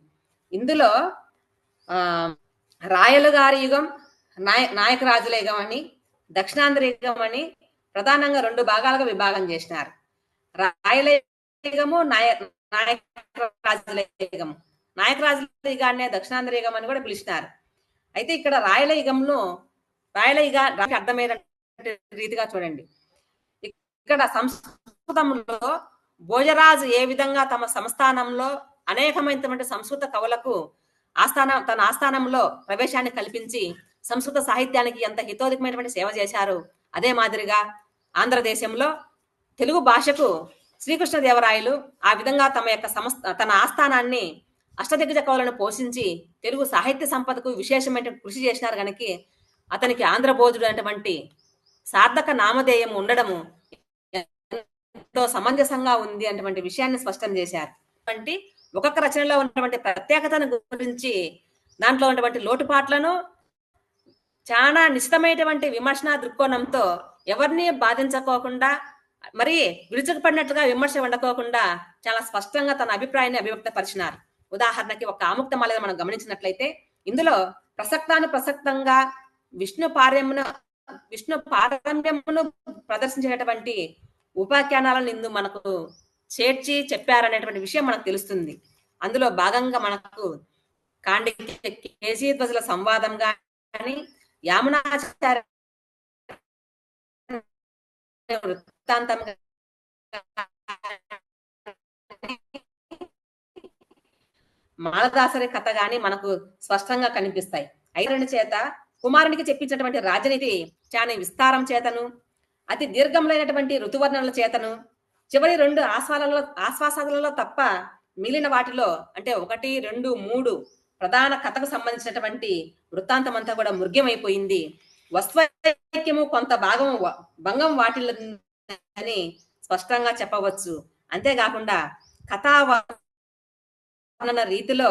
ఇందులో రాయలు గారి యుగం, నాయకరాజుల యుగం అని, దక్షిణాంధ్ర యుగం అని ప్రధానంగా 2 భాగాలుగా విభాగం చేసినారు. రాయల యుగము, నాయకరాజుల యుగము. నాయకరాజుల యుగాన్నే దక్షిణాంధ్ర యుగం అని కూడా పిలిచినారు. అయితే ఇక్కడ రాయల యుగ అర్థమైన రీతిగా చూడండి. ఇక్కడ సంస్కృతంలో భోజరాజు ఏ విధంగా తమ సంస్థానంలో అనేకమైనటువంటి సంస్కృత కవులకు తన ఆస్థానంలో ప్రవేశాన్ని కల్పించి సంస్కృత సాహిత్యానికి ఎంత హితోధికమైనటువంటి సేవ చేశారు, అదే మాదిరిగా ఆంధ్రదేశంలో తెలుగు భాషకు శ్రీకృష్ణదేవరాయలు ఆ విధంగా తన ఆస్థానాన్ని అష్టదిగ్గజ కవులను పోషించి తెలుగు సాహిత్య సంపదకు విశేషమైన కృషి చేసినారు కనుక అతనికి ఆంధ్రబోధుడు అనేటువంటి సార్థక నామధేయం ఉండడము ఎంతో సమంజసంగా ఉంది అటువంటి విషయాన్ని స్పష్టం చేశారు. అంటే ఒక్కొక్క రచనలో ఉన్నటువంటి ప్రత్యేకతను గురించి, దాంట్లో ఉన్నటువంటి లోటుపాట్లను చాలా నిశ్చితమైనటువంటి విమర్శన దృక్కోణంతో ఎవరిని బాధించుకోకుండా, మరి విరుచుకుపడినట్లుగా విమర్శ ఉండకోకుండా చాలా స్పష్టంగా తన అభిప్రాయాన్ని అభివ్యక్తపరిచినారు. ఉదాహరణకి ఒక ఆముక్తమాల మనం గమనించినట్లయితే ఇందులో ప్రసక్తంగా విష్ణు పారమ్యమును ప్రదర్శించేటటువంటి ఉపాఖ్యానాలను ఇందు మనకు చేర్చి చెప్పారనేటువంటి విషయం మనకు తెలుస్తుంది. అందులో భాగంగా మనకు కాండిక్య కేశీధ్వజుల సంవాదం కానీ, యామునాచార్య వృత్తాంతం, మాలదాసరి కథ గాని మనకు స్పష్టంగా కనిపిస్తాయి. ఐరణి చేత కుమారునికి చెప్పించినటువంటి రాజనీతి చాలా విస్తారం చేతను, అతి దీర్ఘములైనటువంటి ఋతువర్ణనల చేతను, చివరి 2 ఆశ్వాసాలలో తప్ప మిగిలిన వాటిలో అంటే 1, 2, 3 ప్రధాన కథకు సంబంధించినటువంటి వృత్తాంతం అంతా కూడా మృగ్యమైపోయింది. వస్త్వైక్యము కొంత భంగం వాటిల్లని స్పష్టంగా చెప్పవచ్చు. అంతేకాకుండా కథావర్ణన రీతిలో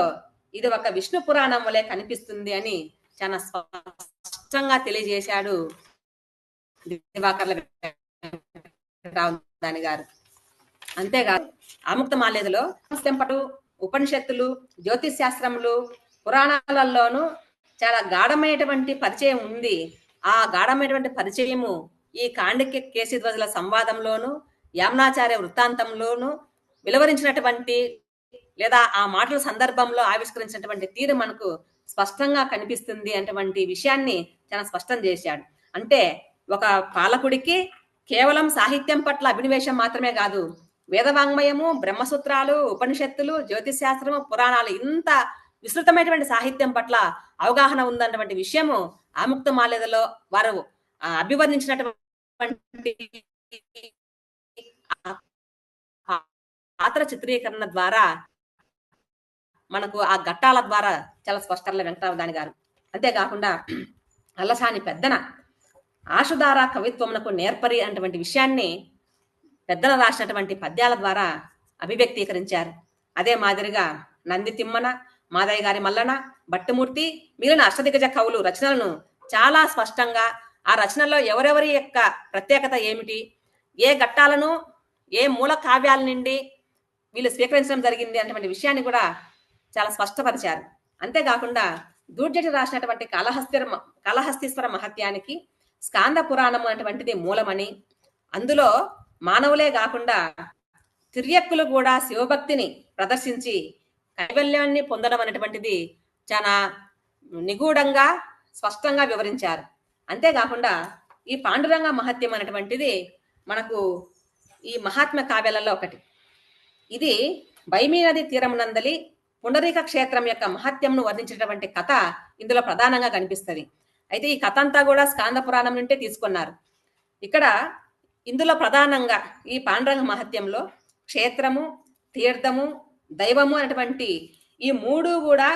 ఇది ఒక విష్ణు పురాణం వలె కనిపిస్తుంది అని చాలా స్పష్టంగా తెలియజేశాడు దివాకర్ల వెంకటావధాని గారు. అంతేకాదు ఆముక్తమాల్యదలో తెంపటు, ఉపనిషత్తులు, జ్యోతిష్ శాస్త్రములు, పురాణాలలోనూ చాలా గాఢమైనటువంటి పరిచయం ఉంది. ఆ గాఢమైనటువంటి పరిచయము ఈ కాండిక్య కేశీధ్వజుల సంవాదంలోను, యామునాచార్య వృత్తాంతంలోను వెలువరించినటువంటి లేదా ఆ మాటల సందర్భంలో ఆవిష్కరించినటువంటి తీరు మనకు స్పష్టంగా కనిపిస్తుంది అటువంటి విషయాన్ని చాలా స్పష్టం చేశాడు. అంటే ఒక పాలకుడికి కేవలం సాహిత్యం పట్ల అభినివేశం మాత్రమే కాదు, వేదవాంగ్మయము, బ్రహ్మసూత్రాలు, ఉపనిషత్తులు, జ్యోతిష్ శాస్త్రము, పురాణాలు ఇంత విస్తృతమైనటువంటి సాహిత్యం పట్ల అవగాహన ఉందన్నటువంటి విషయము ఆముక్తమాల్యదలో వారు అభివర్ణించినటువంటి పాత్ర చిత్రీకరణ ద్వారా మనకు ఆ ఘట్టాల ద్వారా చాలా స్పష్టంగా వెంకటావధాని గారు. అంతేకాకుండా అల్లసాని పెద్దన ఆశుధార కవిత్వమునకు నేర్పరి అటువంటి విషయాన్ని పెద్దన రాసినటువంటి పద్యాల ద్వారా అభివ్యక్తీకరించారు. అదే మాదిరిగా నంది తిమ్మన, మాదయ్య గారి మల్లన, భట్టుమూర్తి మిగిలిన అష్టదిగ్గజ కవులు రచనలను చాలా స్పష్టంగా ఆ రచనల్లో ఎవరెవరి యొక్క ప్రత్యేకత ఏమిటి, ఏ ఘట్టాలను ఏ మూల కావ్యాల నుండి వీళ్ళు స్వీకరించడం జరిగింది అటువంటి విషయాన్ని కూడా చాలా స్పష్టపరిచారు. అంతేకాకుండా దూర్జటి రాసినటువంటి కాళహస్తీశ్వర మహత్యానికి స్కాంద పురాణం అటువంటిది మూలమని, అందులో మానవులే కాకుండా తిర్యక్కులు కూడా శివభక్తిని ప్రదర్శించి కైవల్యాన్ని పొందడం అనేటువంటిది చాలా నిగూఢంగా స్పష్టంగా వివరించారు. అంతేకాకుండా ఈ పాండురంగ మహత్యం అనేటువంటిది మనకు ఈ మహాత్మ కావ్యాలలో ఒకటి. ఇది భైమీ నది తీరమునందలి పుండరీక క్షేత్రం యొక్క మహత్యంను వర్ణించినటువంటి కథ ఇందులో ప్రధానంగా కనిపిస్తుంది. అయితే ఈ కథ అంతా కూడా స్కాంద పురాణం నుండే తీసుకున్నారు. ఇక్కడ ఇందులో ప్రధానంగా ఈ పాండురంగ మహత్యంలో క్షేత్రము, తీర్థము, దైవము అనేటువంటి ఈ మూడు కూడా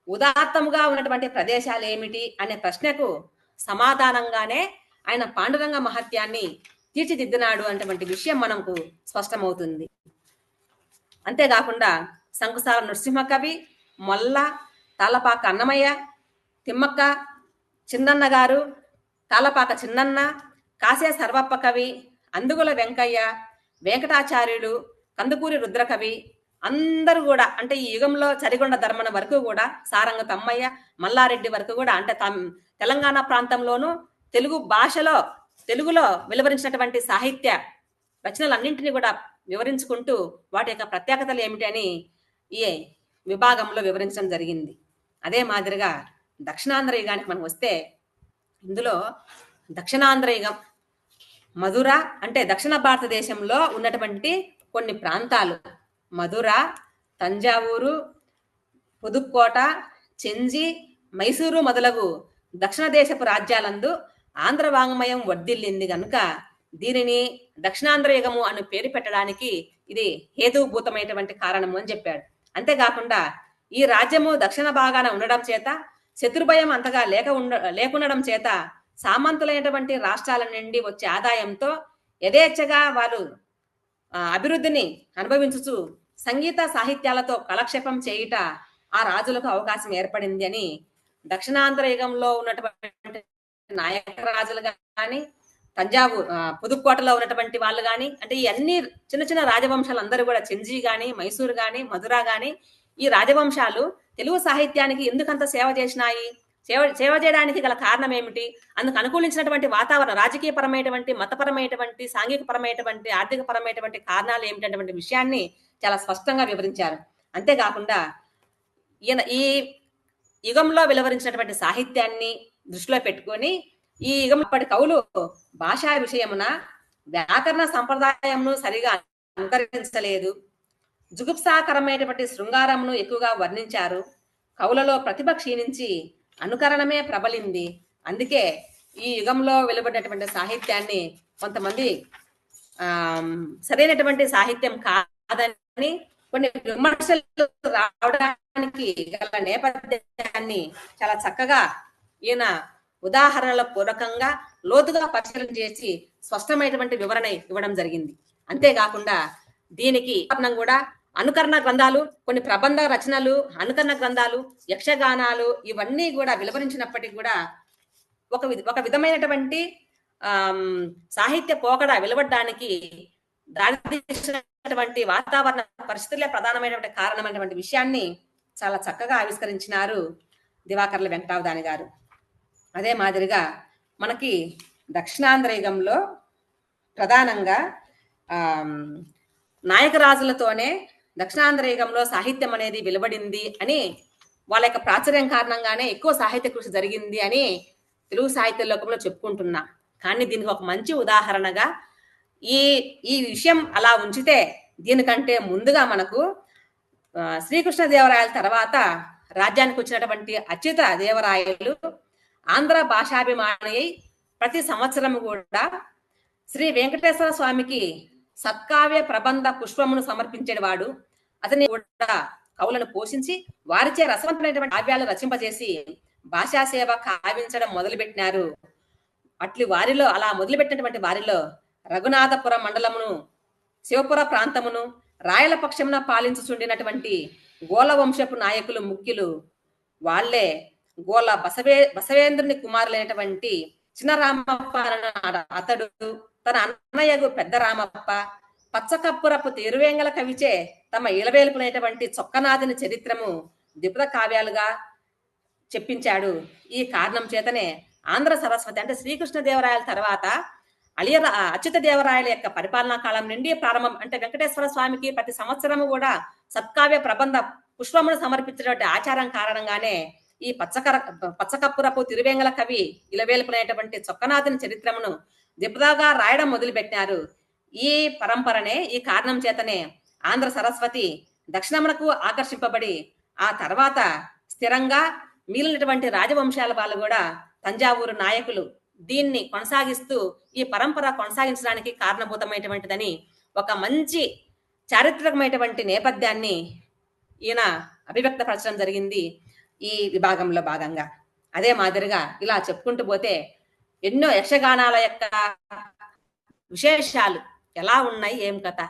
ఉదాత్తముగా ఉన్నటువంటి ప్రదేశాలు ఏమిటి అనే ప్రశ్నకు సమాధానంగానే ఆయన పాండురంగ మహత్యాన్ని తీర్చిదిద్దినాడు అటువంటి విషయం మనకు స్పష్టమవుతుంది. అంతేకాకుండా శంకుసాల నృసింహ కవి, మొల్ల, తాళపాక అన్నమయ్య, తిమ్మక్క, చిన్నన్న గారు, తాళపాక చిన్నన్న, కాసే సర్వప్ప కవి, అందుగుల వెంకయ్య, వెంకటాచార్యుడు, కందుకూరి రుద్రకవి అందరూ కూడా అంటే ఈ యుగంలో చరిగొండ ధర్మన వరకు కూడా, సారంగ తమ్మయ్య, మల్లారెడ్డి వరకు కూడా అంటే తెలంగాణ ప్రాంతంలోనూ తెలుగు భాషలో తెలుగులో వెలువరించినటువంటి సాహిత్య రచనలన్నింటినీ కూడా వివరించుకుంటూ వాటి యొక్క ప్రత్యేకతలు ఏమిటి అని ఈ విభాగంలో వివరించడం జరిగింది. అదే మాదిరిగా దక్షిణాంధ్ర యుగానికి మనం వస్తే ఇందులో దక్షిణాంధ్ర యుగం మధుర అంటే దక్షిణ భారతదేశంలో ఉన్నటువంటి కొన్ని ప్రాంతాలు మధుర, తంజావూరు, పుదుక్కోట, చెంజి, మైసూరు మొదలగు దక్షిణ దేశపు రాజ్యాలందు ఆంధ్ర వాంగ్మయం వర్ధిల్లింది కనుక దీనిని దక్షిణాంధ్ర యుగము అని పేరు పెట్టడానికి ఇది హేతుభూతమైనటువంటి కారణము అని చెప్పాడు. అంతేకాకుండా ఈ రాజ్యము దక్షిణ భాగాన ఉండడం చేత శత్రుభయం అంతగా లేకుండడం చేత సామంతులైనటువంటి రాష్ట్రాల నుండి వచ్చే ఆదాయంతో యథేచ్ఛగా వారు అభివృద్ధిని అనుభవించుచు సంగీత సాహిత్యాలతో కాలక్షేపం చేయుట ఆ రాజులకు అవకాశం ఏర్పడింది అని దక్షిణాంధ్ర యుగంలో ఉన్నటువంటి నాయక రాజులు కానీ తంజావూరు పుదుక్కోటలో ఉన్నటువంటి వాళ్ళు కానీ అంటే ఈ అన్ని చిన్న చిన్న రాజవంశాలు అందరూ కూడా చెంజి గాని, మైసూరు గాని, మధుర గాని ఈ రాజవంశాలు తెలుగు సాహిత్యానికి ఎందుకంత సేవ చేసినాయి, సేవ చేయడానికి గల కారణం ఏమిటి, అందుకు అనుకూలించినటువంటి వాతావరణం రాజకీయపరమైనటువంటి, మతపరమైనటువంటి, సాంఘికపరమైనటువంటి, ఆర్థికపరమైనటువంటి కారణాలు ఏమిటటువంటి విషయాన్ని చాలా స్పష్టంగా వివరించారు. అంతేకాకుండా ఈయన ఈ యుగంలో వెలువరించినటువంటి సాహిత్యాన్ని దృష్టిలో పెట్టుకొని ఈ యుగం అప్పటి కవులు భాషా విషయమున వ్యాకరణ సంప్రదాయమును సరిగా అనుకరించలేదు, జుగుప్సాకరమైనటువంటి శృంగారమును ఎక్కువగా వర్ణించారు, కవులలో ప్రతిభ క్షీణించి అనుకరణమే ప్రబలింది. అందుకే ఈ యుగంలో వెలువడినటువంటి సాహిత్యాన్ని కొంతమంది సరైనటువంటి సాహిత్యం కాదని కొన్ని విమర్శలు రావడానికి గల నేపథ్యాన్ని చాలా చక్కగా ఈయన ఉదాహరణల పూర్వకంగా లోతుగా పరిశీలన చేసి స్పష్టమైనటువంటి వివరణ ఇవ్వడం జరిగింది. అంతేకాకుండా దీనికి కూడా అనుకరణ గ్రంథాలు, కొన్ని ప్రబంధ రచనలు, అనుకరణ గ్రంథాలు, యక్షగానాలు ఇవన్నీ కూడా వివరించినప్పటికీ కూడా ఒక విధమైనటువంటి సాహిత్య పోకడ వెలువడడానికి దారితీసినటువంటి వాతావరణ పరిస్థితులే ప్రధానమైనటువంటి కారణమైనటువంటి విషయాన్ని చాలా చక్కగా ఆవిష్కరించినారు దివాకర్ల వెంకటావధాని గారు. అదే మాదిరిగా మనకి దక్షిణాంధ్ర యుగంలో ప్రధానంగా నాయకరాజులతోనే దక్షిణాంధ్ర యుగంలో సాహిత్యం అనేది వెలువడింది అని వాళ్ళ యొక్క ప్రాచుర్యం కారణంగానే ఎక్కువ సాహిత్య కృషి జరిగింది అని తెలుగు సాహిత్య లోకంలో చెప్పుకుంటున్నా. కానీ దీనికి ఒక మంచి ఉదాహరణగా ఈ విషయం అలా ఉంచితే దీనికంటే ముందుగా మనకు శ్రీకృష్ణదేవరాయల తర్వాత రాజ్యానికి వచ్చినటువంటి అచ్యుత దేవరాయలు ఆంధ్ర భాషాభిమాని ప్రతి సంవత్సరం కూడా శ్రీ వెంకటేశ్వర స్వామికి సత్కావ్య ప్రబంధ పుష్పమును సమర్పించేవాడు. అతని కూడా కవులను పోషించి వారిచే రసవంతమైనటువంటి కావ్యాలు రచింపజేసి భాషా సేవ కావించడం మొదలుపెట్టినారు. అలా మొదలుపెట్టినటువంటి వారిలో రఘునాథపురం మండలమును, శివపుర ప్రాంతమును రాయల పక్షమున పాలించుచుండినటువంటి గోల వంశపు నాయకులు ముఖ్యులు. వాళ్లే గోల బసవేంద్రుని కుమారులైనటువంటి చిన్న రామప్ప అతడు, తన అన్నయ్యగు పెద్ద రామప్ప పచ్చకప్పురపు తిరువేంగల కవిచే తమ ఇలవేలుపునైనటువంటి చొక్కనాథుని చరిత్రము ద్విపద కావ్యాలుగా చెప్పించాడు. ఈ కారణం చేతనే ఆంధ్ర సరస్వతి అంటే శ్రీకృష్ణదేవరాయల తర్వాత అచ్యుత దేవరాయల యొక్క పరిపాలనా కాలం నుండి ప్రారంభం. అంటే వెంకటేశ్వర స్వామికి ప్రతి సంవత్సరము కూడా సత్కావ్య ప్రబంధ పుష్పమును సమర్పించినటువంటి ఆచారం కారణంగానే ఈ పచ్చకప్పురపు తిరువేంగల కవి ఇలవేలుపునైనటువంటి చొక్కనాథుని చరిత్రమును ద్విపదగా రాయడం మొదలుపెట్టినారు. ఈ పరంపరనే, ఈ కారణం చేతనే ఆంధ్ర సరస్వతి దక్షిణమునకు ఆకర్షింపబడి ఆ తర్వాత స్థిరంగా మిగిలినటువంటి రాజవంశాల వాళ్ళు కూడా తంజావూరు నాయకులు దీన్ని కొనసాగిస్తూ ఈ పరంపర కొనసాగించడానికి కారణభూతమైనటువంటిదని ఒక మంచి చారిత్రకమైనటువంటి నేపథ్యాన్ని ఈయన అభివ్యక్తపరచడం జరిగింది ఈ విభాగంలో భాగంగా. అదే మాదిరిగా ఇలా చెప్పుకుంటూ పోతే ఎన్నో యక్షగానాల యొక్క విశేషాలు ఎలా ఉన్నాయి, ఏం కథ.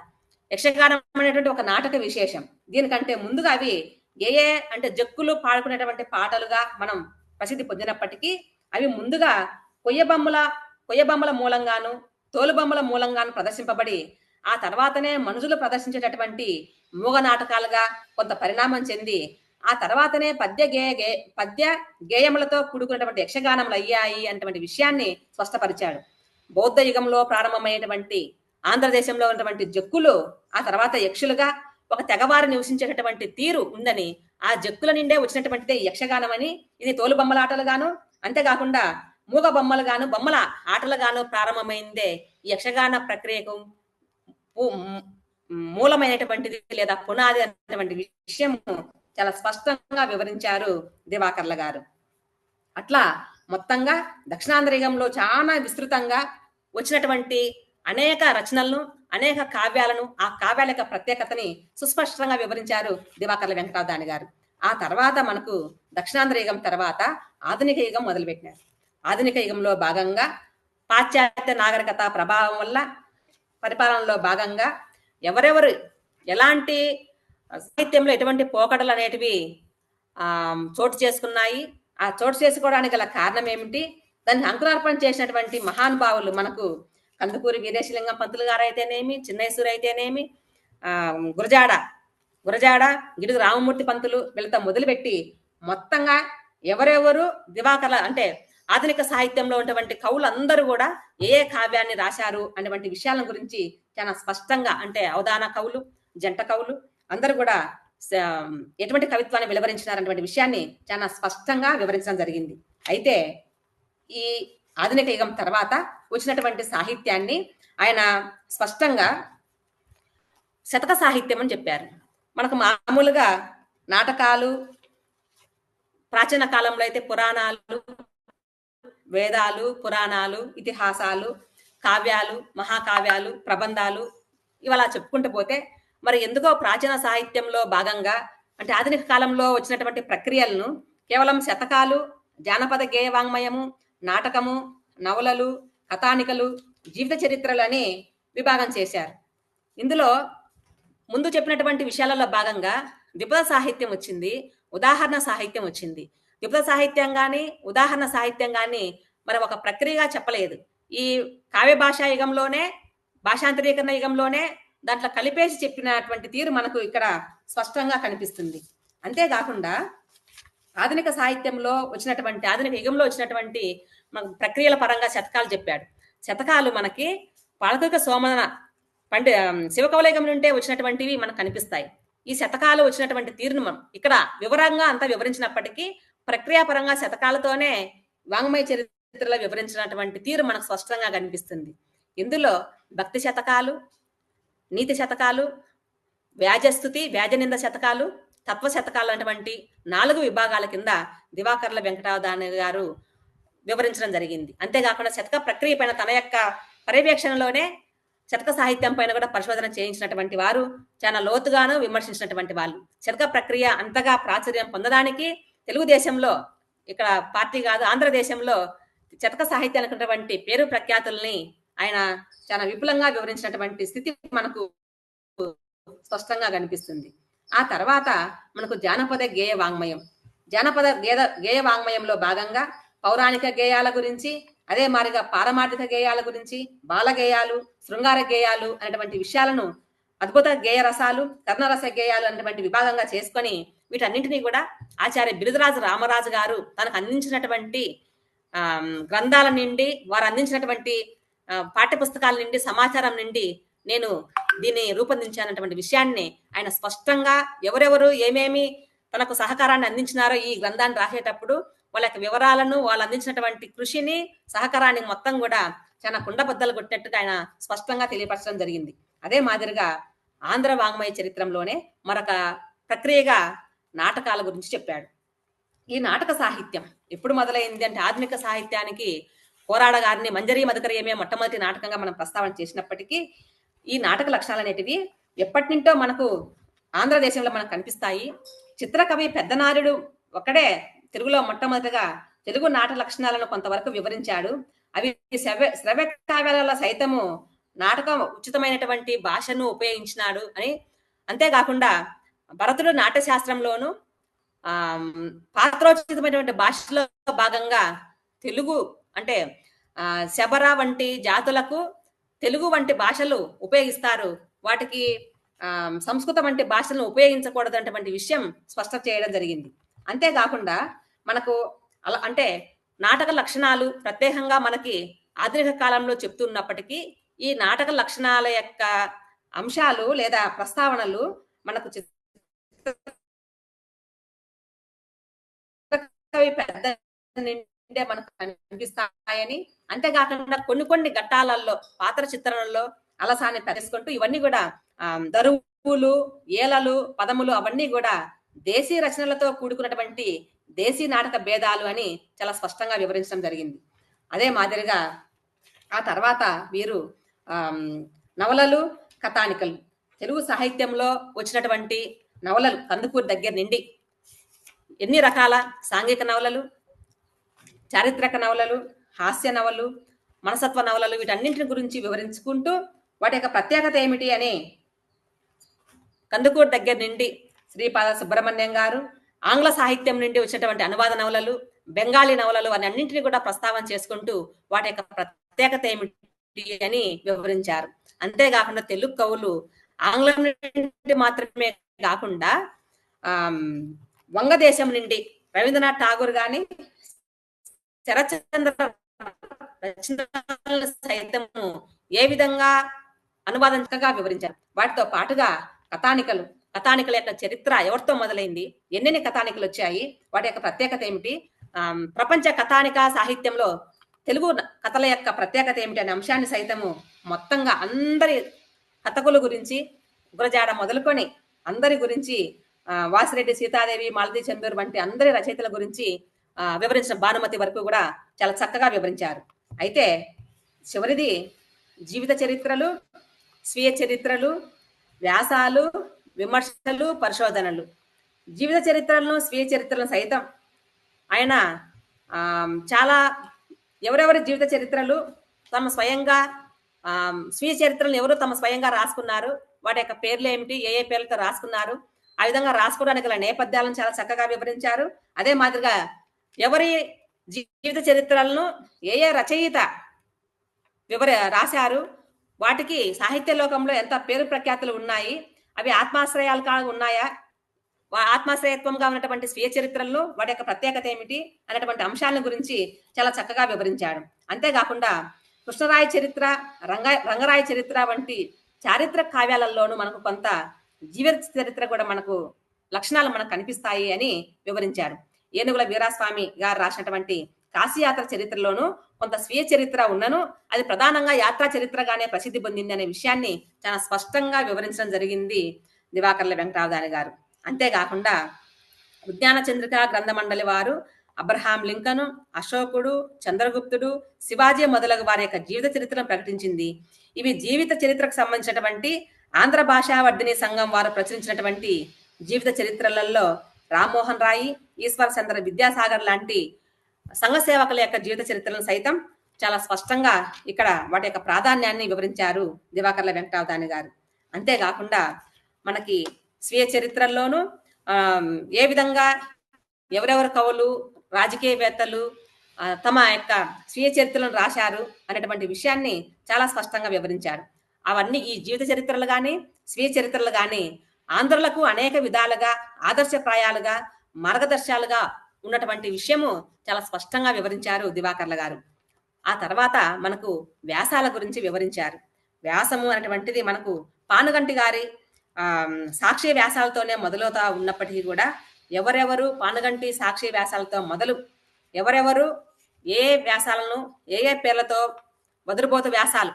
యక్షగానం అనేటువంటి ఒక నాటక విశేషం. దీనికంటే ముందుగా అవి ఏ అంటే జక్కులు పాడుకునేటువంటి పాటలుగా మనం ప్రసిద్ధి పొందినప్పటికీ అవి ముందుగా కొయ్యబొమ్మల మూలంగాను తోలుబొమ్మల మూలంగాను ప్రదర్శింపబడి ఆ తర్వాతనే మనుషులు ప్రదర్శించేటటువంటి మూగ నాటకాలుగా కొంత పరిణామం చెంది ఆ తర్వాతనే పద్య గేయములతో కూడుకున్నటువంటి యక్షగానములు అయ్యాయి అన్నటువంటి విషయాన్ని స్పష్టపరిచాడు. బౌద్ధ యుగంలో ప్రారంభమైనటువంటి ఆంధ్రదేశంలో ఉన్నటువంటి జక్కులు ఆ తర్వాత యక్షులుగా ఒక తెగవారు నివసించేటటువంటి తీరు ఉందని, ఆ జక్కుల నిండే వచ్చినటువంటిదే యక్షగానం అని, ఇది తోలు బొమ్మల ఆటలుగాను అంతేకాకుండా మూగ బొమ్మలుగాను బొమ్మల ఆటలుగాను ప్రారంభమైందే ఈ యక్షగాన ప్రక్రియకు మూలమైనటువంటిది లేదా పునాది అనేటువంటి విషయం చాలా స్పష్టంగా వివరించారు దివాకర్ల గారు. అట్లా మొత్తంగా దక్షిణాంధ్రయుగంలో చాలా విస్తృతంగా వచ్చినటువంటి అనేక రచనలను, అనేక కావ్యాలను, ఆ కావ్యాల యొక్క ప్రత్యేకతని సుస్పష్టంగా వివరించారు దివాకర్ల వెంకటరామదాని గారు. ఆ తర్వాత మనకు దక్షిణాంధ్ర యుగం తర్వాత ఆధునిక యుగం మొదలుపెట్టినారు. ఆధునిక యుగంలో భాగంగా పాశ్చాత్య నాగరికత ప్రభావం వల్ల పరిపాలనలో భాగంగా ఎవరెవరు ఎలాంటి సాహిత్యంలో ఎటువంటి పోకడలు అనేటివి చోటు చేసుకున్నాయి, ఆ చోటు చేసుకోవడానికి గల కారణం ఏమిటి, దాన్ని అంకురార్పణ చేసినటువంటి మహానుభావులు మనకు కందుకూరి వీరేశలింగం పంతులు గారు అయితేనేమి, చిన్నేశ్వరి అయితేనేమి, గురజాడ గిడుగు రామమూర్తి పంతులు వీళ్ళతో మొదలుపెట్టి మొత్తంగా ఎవరెవరు దివాకర్ల అంటే ఆధునిక సాహిత్యంలో ఉన్నటువంటి కవులు అందరూ కూడా ఏ కావ్యాన్ని రాశారు అనేటువంటి విషయాల గురించి చాలా స్పష్టంగా అంటే అవధాన కవులు, జంట కవులు అందరూ కూడా ఎటువంటి కవిత్వాన్ని వెలువరించినారనేటువంటి విషయాన్ని చాలా స్పష్టంగా వివరించడం జరిగింది. అయితే ఈ ఆధునిక యుగం తర్వాత వచ్చినటువంటి సాహిత్యాన్ని ఆయన స్పష్టంగా శతక సాహిత్యం అని చెప్పారు. మనకు మామూలుగా నాటకాలు, ప్రాచీన కాలంలో అయితే పురాణాలు, వేదాలు, పురాణాలు, ఇతిహాసాలు, కావ్యాలు, మహాకావ్యాలు, ప్రబంధాలు ఇవలా చెప్పుకుంటూ పోతే మరి ఎందుకో ప్రాచీన సాహిత్యంలో భాగంగా అంటే ఆధునిక కాలంలో వచ్చినటువంటి ప్రక్రియలను కేవలం శతకాలు, జానపద గేయ వాంగ్మయము, నాటకము, నవలలు, కథానికలు, జీవిత చరిత్రలు అని విభాగం చేశారు. ఇందులో ముందు చెప్పినటువంటి విషయాలలో భాగంగా ద్విపద సాహిత్యం వచ్చింది, ఉదాహరణ సాహిత్యం వచ్చింది. ద్విపద సాహిత్యం కానీ ఉదాహరణ సాహిత్యం కానీ మరి ఒక ప్రక్రియగా చెప్పలేదు. ఈ కావ్య భాషా యుగంలోనే, భాషాంతరీకరణ యుగంలోనే దాంట్లో కలిపేసి చెప్పినటువంటి తీరు మనకు ఇక్కడ స్పష్టంగా కనిపిస్తుంది. అంతేకాకుండా ఆధునిక సాహిత్యంలో వచ్చినటువంటి ఆధునిక యుగంలో వచ్చినటువంటి మన ప్రక్రియల పరంగా శతకాలు చెప్పాడు. శతకాలు మనకి పాలకుక సోమన శివకవుల యుగం నుండే వచ్చినటువంటివి మనకు కనిపిస్తాయి. ఈ శతకాలు వచ్చినటువంటి తీరును మనం ఇక్కడ వివరంగా అంతా వివరించినప్పటికీ ప్రక్రియాపరంగా శతకాలతోనే వాంగ్మయ చరిత్రలో వివరించినటువంటి తీరు మనకు స్పష్టంగా కనిపిస్తుంది. ఇందులో భక్తి శతకాలు, నీతి శతకాలు, వ్యాజస్థుతి, వ్యాజనింద శతకాలు, తత్వ శతకాలు అటువంటి 4 విభాగాల కింద దివాకర్ల వెంకటరామదాని గారు వివరించడం జరిగింది. అంతేకాకుండా శతక ప్రక్రియ పైన తన యొక్క పర్యవేక్షణలోనే శతక సాహిత్యం పైన కూడా పరిశోధన చేయించినటువంటి వారు, చాలా లోతుగాను విమర్శించినటువంటి వాళ్ళు. శతక ప్రక్రియ అంతగా ప్రాచుర్యం పొందడానికి తెలుగుదేశంలో, ఇక్కడ పార్టీ కాదు ఆంధ్రదేశంలో శతక సాహిత్యానికి ఉన్నటువంటి పేరు ప్రఖ్యాతుల్ని ఆయన చాలా విపులంగా వివరించినటువంటి స్థితి మనకు స్పష్టంగా కనిపిస్తుంది. ఆ తర్వాత మనకు జానపద గేయ వాంగ్మయం. జానపద గేయ వాంగ్మయంలో భాగంగా పౌరాణిక గేయాల గురించి, అదే మాదిరిగా పారమార్థిక గేయాల గురించి, బాల గేయాలు, శృంగార గేయాలు అనేటువంటి విషయాలను, అద్భుత గేయ రసాలు, కర్ణరస గేయాలు అనేటువంటి విభాగంగా చేసుకొని వీటన్నింటినీ కూడా ఆచార్య బిరుదరాజు రామరాజు గారు తనకు అందించినటువంటి గ్రంథాల నుండి, వారు అందించినటువంటి పాఠ్య పుస్తకాల నుండి, సమాచారం నుండి నేను దీన్ని రూపొందించానటువంటి విషయాన్ని ఆయన స్పష్టంగా ఎవరెవరు ఏమేమి తనకు సహకారాన్ని అందించినారో ఈ గ్రంథాన్ని రాసేటప్పుడు వాళ్ళ యొక్క వివరాలను, వాళ్ళు అందించినటువంటి కృషిని, సహకారాన్ని మొత్తం కూడా చాలా కుండబద్దలు కొట్టినట్టుగా ఆయన స్పష్టంగా తెలియపరచడం జరిగింది. అదే మాదిరిగా ఆంధ్ర వాంగ్మయ చరిత్రంలోనే మరొక ప్రక్రియగా నాటకాల గురించి చెప్పాడు. ఈ నాటక సాహిత్యం ఎప్పుడు మొదలైంది అంటే, ఆధునిక సాహిత్యానికి కోరాడ గారిని మంజరీ మధుకర్యమే మొట్టమొదటి నాటకంగా మనం ప్రస్తావన చేసినప్పటికీ, ఈ నాటక లక్షణాలు అనేటివి ఎప్పటి నుంటో మనకు ఆంధ్రదేశంలో మనకు కనిపిస్తాయి. చిత్రకవి పెద్దనారుడు ఒక్కడే తెలుగులో మొట్టమొదటిగా తెలుగు నాటక లక్షణాలను కొంతవరకు వివరించాడు. అవి శ్రవ్య కావ్యాలలో సైతము నాటకం ఉచితమైనటువంటి భాషను ఉపయోగించినాడు అని. అంతేకాకుండా భరతుడు నాట్యశాస్త్రంలోను పాత్రోచితమైనటువంటి భాషలో భాగంగా తెలుగు అంటే శబర వంటి జాతులకు తెలుగు వంటి భాషలు ఉపయోగిస్తారు, వాటికి సంస్కృతం వంటి భాషలను ఉపయోగించకూడదు అన్నటువంటి విషయం స్పష్టం చేయడం జరిగింది. అంతేకాకుండా మనకు అలా అంటే నాటక లక్షణాలు ప్రత్యేకంగా మనకి ఆధునిక కాలంలో చెప్తున్నప్పటికీ, ఈ నాటక లక్షణాల యొక్క అంశాలు లేదా ప్రస్తావనలు మనకు పెద్ద నిండే మనకు కనిపిస్తాయని, అంతేకాకుండా కొన్ని ఘట్టాలలో పాత్ర చిత్రణలో అలసాన్ని తెలుసుకుంటూ ఇవన్నీ కూడా దరువులు, ఏలలు, పదములు అవన్నీ కూడా దేశీ రచనలతో కూడుకున్నటువంటి దేశీ నాటక భేదాలు అని చాలా స్పష్టంగా వివరించడం జరిగింది. అదే మాదిరిగా ఆ తర్వాత వీరు నవలలు, కథానికలు, తెలుగు సాహిత్యంలో వచ్చినటువంటి నవలలు కందుకూరి దగ్గర నుండి ఎన్ని రకాల సాంఘిక నవలలు, చారిత్రక నవలలు, హాస్య నవలలు, మనసత్వ నవలలు, వీటన్నింటిని గురించి వివరించుకుంటూ వాటి యొక్క ప్రత్యేకత ఏమిటి అని కందుకూరు దగ్గర నుండి శ్రీపాద సుబ్రహ్మణ్యం గారు ఆంగ్ల సాహిత్యం నుండి వచ్చినటువంటి అనువాద నవలలు, బెంగాలీ నవలలు అని అన్నింటినీ కూడా ప్రస్తావన చేసుకుంటూ వాటి యొక్క ప్రత్యేకత ఏమిటి అని వివరించారు. అంతేకాకుండా తెలుగు కవులు ఆంగ్లం నుండి మాత్రమే కాకుండా వంగదేశం నుండి రవీంద్రనాథ్ ఠాగూర్ గాని, శరత్చంద్ర రచనలను సైతము ఏ విధంగా అనువాదంగా వివరించారు. వాటితో పాటుగా కథానికల యొక్క చరిత్ర ఎవరితో మొదలైంది, ఎన్నెన్ని కథానికలు వచ్చాయి, వాటి యొక్క ప్రత్యేకత ఏమిటి, ప్రపంచ కథానిక సాహిత్యంలో తెలుగు కథల యొక్క ప్రత్యేకత ఏమిటి అనే అంశాన్ని సైతము మొత్తంగా అందరి కథకుల గురించి, గురజాడ మొదలుకొని అందరి గురించి, వాసిరెడ్డి సీతాదేవి, మాలతీ చందూర్ వంటి అందరి రచయితల గురించి వివరించిన భానుమతి వరకు కూడా చాలా చక్కగా వివరించారు. అయితే చివరిది జీవిత చరిత్రలు, స్వీయ చరిత్రలు, వ్యాసాలు, విమర్శలు, పరిశోధనలు. జీవిత చరిత్రలను, స్వీయ చరిత్రలను సైతం ఆయన చాలా ఎవరెవరి జీవిత చరిత్రలు తమ స్వయంగా, స్వీయ చరిత్రలను ఎవరు తమ స్వయంగా రాసుకున్నారు, వాటి యొక్క పేర్లు ఏమిటి, ఏ పేర్లతో రాసుకున్నారు, ఆ విధంగా రాసుకోవడానికి గల నేపథ్యాలను చాలా చక్కగా వివరించారు. అదే మాదిరిగా ఎవరి జీవిత చరిత్రలను ఏ రచయిత రాశారు, వాటికి సాహిత్య లోకంలో ఎంత పేరు ప్రఖ్యాతులు ఉన్నాయి, అవి ఆత్మాశ్రయాలుగా ఉన్నాయా, ఆత్మాశ్రయత్వంగా ఉన్నటువంటి స్వీయ చరిత్రలను వాటి యొక్క ప్రత్యేకత ఏమిటి అనేటువంటి అంశాల గురించి చాలా చక్కగా వివరించాడు. అంతేకాకుండా కృష్ణరాయ చరిత్ర, రంగరాయ చరిత్ర వంటి చారిత్రక కావ్యాలలోనూ మనకు కొంత జీవిత చరిత్ర కూడా మనకు లక్షణాలు మనకు కనిపిస్తాయి అని వివరించారు. ఏనుగుల వీరాస్వామి గారు రాసినటువంటి కాశీయాత్ర చరిత్రలోనూ కొంత స్వీయ చరిత్ర ఉన్నను అది ప్రధానంగా యాత్రా చరిత్రగానే ప్రసిద్ధి పొందింది అనే విషయాన్ని చాలా స్పష్టంగా వివరించడం జరిగింది దివాకర్ల వెంకటావధాని గారు. అంతేకాకుండా విజ్ఞాన చంద్రిక గ్రంథ మండలి వారు అబ్రహాం లింకన్, అశోకుడు, చంద్రగుప్తుడు, శివాజీ మొదలగు వారి యొక్క జీవిత చరిత్రను ప్రకటించింది. ఇవి జీవిత చరిత్రకు సంబంధించినటువంటి ఆంధ్ర భాషా వర్ధిని సంఘం వారు ప్రచురించినటువంటి జీవిత చరిత్రలలో రామ్మోహన్ రాయి, ఈశ్వర్ చంద్ర విద్యాసాగర్ లాంటి సంఘ సేవకుల యొక్క జీవిత చరిత్రలను సైతం చాలా స్పష్టంగా ఇక్కడ వాటి యొక్క ప్రాధాన్యాన్ని వివరించారు దివాకర్ల వెంకటావధాని గారు. అంతేకాకుండా మనకి స్వీయ చరిత్రల్లోనూ ఏ విధంగా ఎవరెవరు కవులు, రాజకీయవేత్తలు తమ యొక్క స్వీయ చరిత్రలను రాశారు అనేటువంటి విషయాన్ని చాలా స్పష్టంగా వివరించారు. అవన్నీ ఈ జీవిత చరిత్రలు కానీ స్వీయ చరిత్రలు కానీ ఆంధ్రులకు అనేక విధాలుగా ఆదర్శప్రాయాలుగా మార్గదర్శాలుగా ఉన్నటువంటి విషయము చాలా స్పష్టంగా వివరించారు దివాకర్ల గారు. ఆ తర్వాత మనకు వ్యాసాల గురించి వివరించారు. వ్యాసము అనేటువంటిది మనకు పానుగంటి గారి సాక్షి వ్యాసాలతోనే మొదలవుతా ఉన్నప్పటికీ కూడా ఎవరెవరు పానుగంటి సాక్షి వ్యాసాలతో మొదలు ఎవరెవరు ఏ వ్యాసాలను ఏ పేర్లతో వదురుబోతు వ్యాసాలు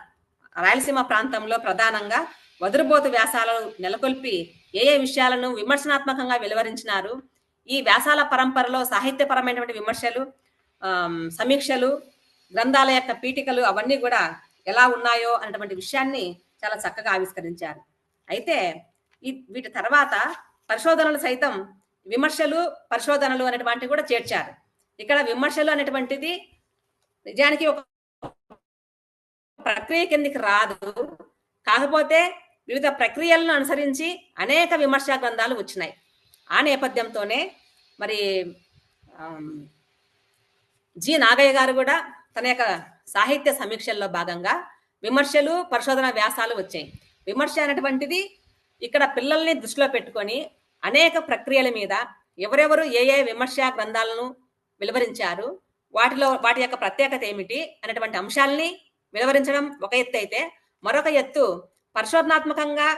రాయలసీమ ప్రాంతంలో ప్రధానంగా వదురుబోతు వ్యాసాలను నెలకొల్పి ఏ విషయాలను విమర్శనాత్మకంగా వెలువరించినారు, ఈ వ్యాసాల పరంపరలో సాహిత్యపరమైనటువంటి విమర్శలు, సమీక్షలు, గ్రంథాల యొక్క పీఠికలు అవన్నీ కూడా ఎలా ఉన్నాయో అనేటువంటి విషయాన్ని చాలా చక్కగా ఆవిష్కరించారు. అయితే వీటి తర్వాత పరిశోధనలు సైతం విమర్శలు పరిశోధనలు అనేటువంటివి కూడా చేర్చారు. ఇక్కడ విమర్శలు అనేటువంటిది నిజానికి ఒక ప్రక్రియ కిందికి రాదు, కాకపోతే వివిధ ప్రక్రియలను అనుసరించి అనేక విమర్శా గ్రంథాలు వచ్చినాయి. ఆ నేపథ్యంతోనే మరి జి నాగయ్య గారు కూడా తన యొక్క సాహిత్య సమీక్షల్లో భాగంగా విమర్శలు పరిశోధన వ్యాసాలు వచ్చాయి. విమర్శ అనేటువంటిది ఇక్కడ పిల్లల్ని దృష్టిలో పెట్టుకొని అనేక ప్రక్రియల మీద ఎవరెవరు ఏ విమర్శా గ్రంథాలను వెలువరించారు, వాటి యొక్క ప్రత్యేకత ఏమిటి అనేటువంటి అంశాలని వెలువరించడం ఒక ఎత్తు అయితే, మరొక ఎత్తు పరిశోధనాత్మకంగా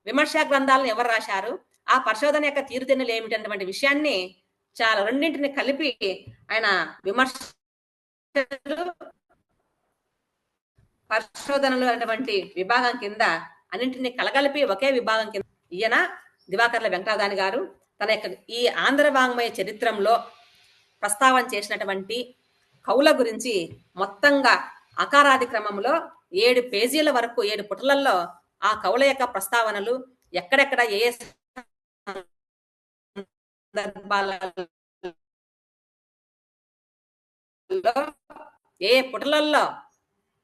విమర్శా గ్రంథాలను ఎవరు రాశారు, ఆ పరిశోధన యొక్క తీరుతెన్నులు ఏమిటి అనేటువంటి విషయాన్ని చాలా రెండింటిని కలిపి ఆయన విమర్శలు పరిశోధనలు అనేటువంటి విభాగం కింద అన్నింటినీ కలగలిపి ఒకే విభాగం కింద ఈయన దివాకర్ల వెంకటావధాని గారు తన యొక్క ఈ ఆంధ్ర వాంగ్మయ చరిత్రలో ప్రస్తావన చేసినటువంటి కవుల గురించి మొత్తంగా అకారాది క్రమంలో 7 పేజీల వరకు 7 పుటలలో ఆ కవుల యొక్క ప్రస్తావనలు ఎక్కడెక్కడ ఏ ఏ పుటలల్లో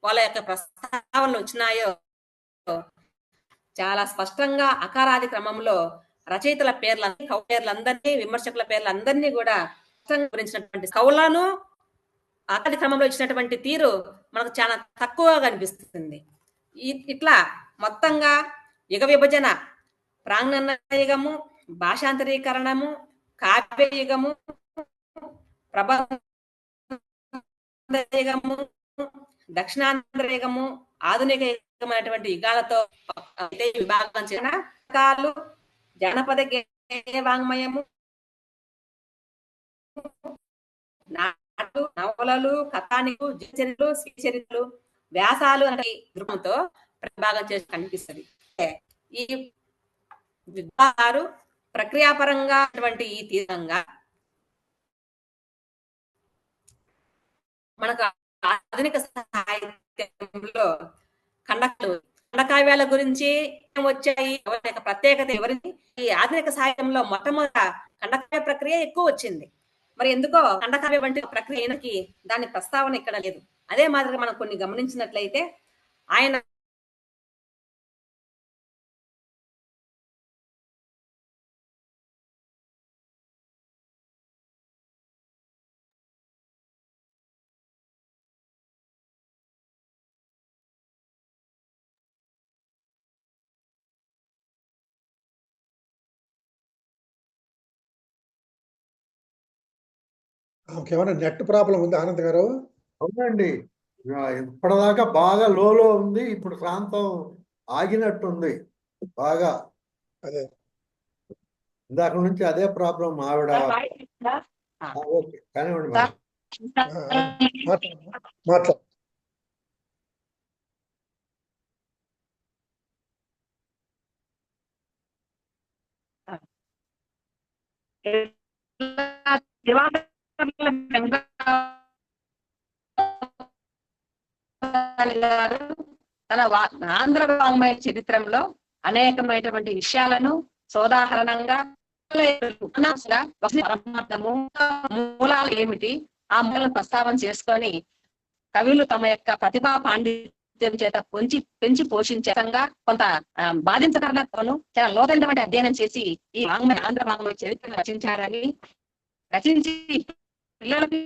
వాళ్ళ యొక్క ప్రస్తావనలు వచ్చినాయో చాలా స్పష్టంగా అకారాది క్రమంలో రచయితల పేర్లని కవి పేర్లందరినీ విమర్శకుల పేర్లందరినీ కూడా గురించినటువంటి కవులను అకారాది క్రమంలో ఇచ్చినటువంటి తీరు మనకు చాలా తక్కువగా కనిపిస్తుంది. ఇట్లా మొత్తంగా యుగ విభజన, ప్రాంగణ యుగము, భాషాంతరీకరణము, కావ్య యుగము, ప్రబంధ యుగము, దక్షిణాంధ్ర యుగము, ఆధునిక యుగం అనేటువంటి యుగాలతో విభాగం చేసిన రకాలు జానపద గేయ వాంగ్మయము, నాటు నవలలు, కథానికు, చరిత్రలు, చరిత్రలు, వ్యాసాలు అనే దృక్పథంతో విభాగం చేసి కనిపిస్తుంది. ఈ విభాగాలు ప్రక్రియాపరంగా అటువంటి ఈ తీరంగా మనకు ఆధునిక సాహిత్యంలో ఖండకావ్యాల గురించి వచ్చాయి, ప్రత్యేకత వివరించి ఈ ఆధునిక సాహిత్యంలో మొట్టమొదట ఖండకావ్య ప్రక్రియ ఎక్కువ వచ్చింది. మరి ఎందుకో ఖండకావ్య వంటి ప్రక్రియ అయినకి దాని ప్రస్తావన ఇక్కడ లేదు. అదే మాదిరిగా మనం కొన్ని గమనించినట్లయితే ఆయన ఏమైనా నెట్ ప్రాబ్లం ఉంది ఆనంద్ గారు? అవునండి, ఇప్పటిదాకా బాగా లోలో ఉంది, ఇప్పుడు ప్రాంతం ఆగినట్టుంది బాగా. అదే ఇందాక నుంచి అదే ప్రాబ్లం ఆవిడ. ఓకే కానివ్వండి, మాట్లా గారు తన ఆంధ్ర వాంగ్మయ చరిత్రలో అనేకమైనటువంటి విషయాలను సోదాహరణంగా పరమార్థము మూలాలు ఏమిటి ఆ మూలాలను ప్రస్తావన చేసుకొని కవులు తమ యొక్క ప్రతిభా పాండిత్యం చేత పెంచి పోషించేంగా కొంత బాధించకరణతోనూ చాలా లోతైనటువంటి అధ్యయనం చేసి ఈ వాంగ్మయ ఆంధ్ర వాంగ్మయ చరిత్రను రచించి పిల్లలకి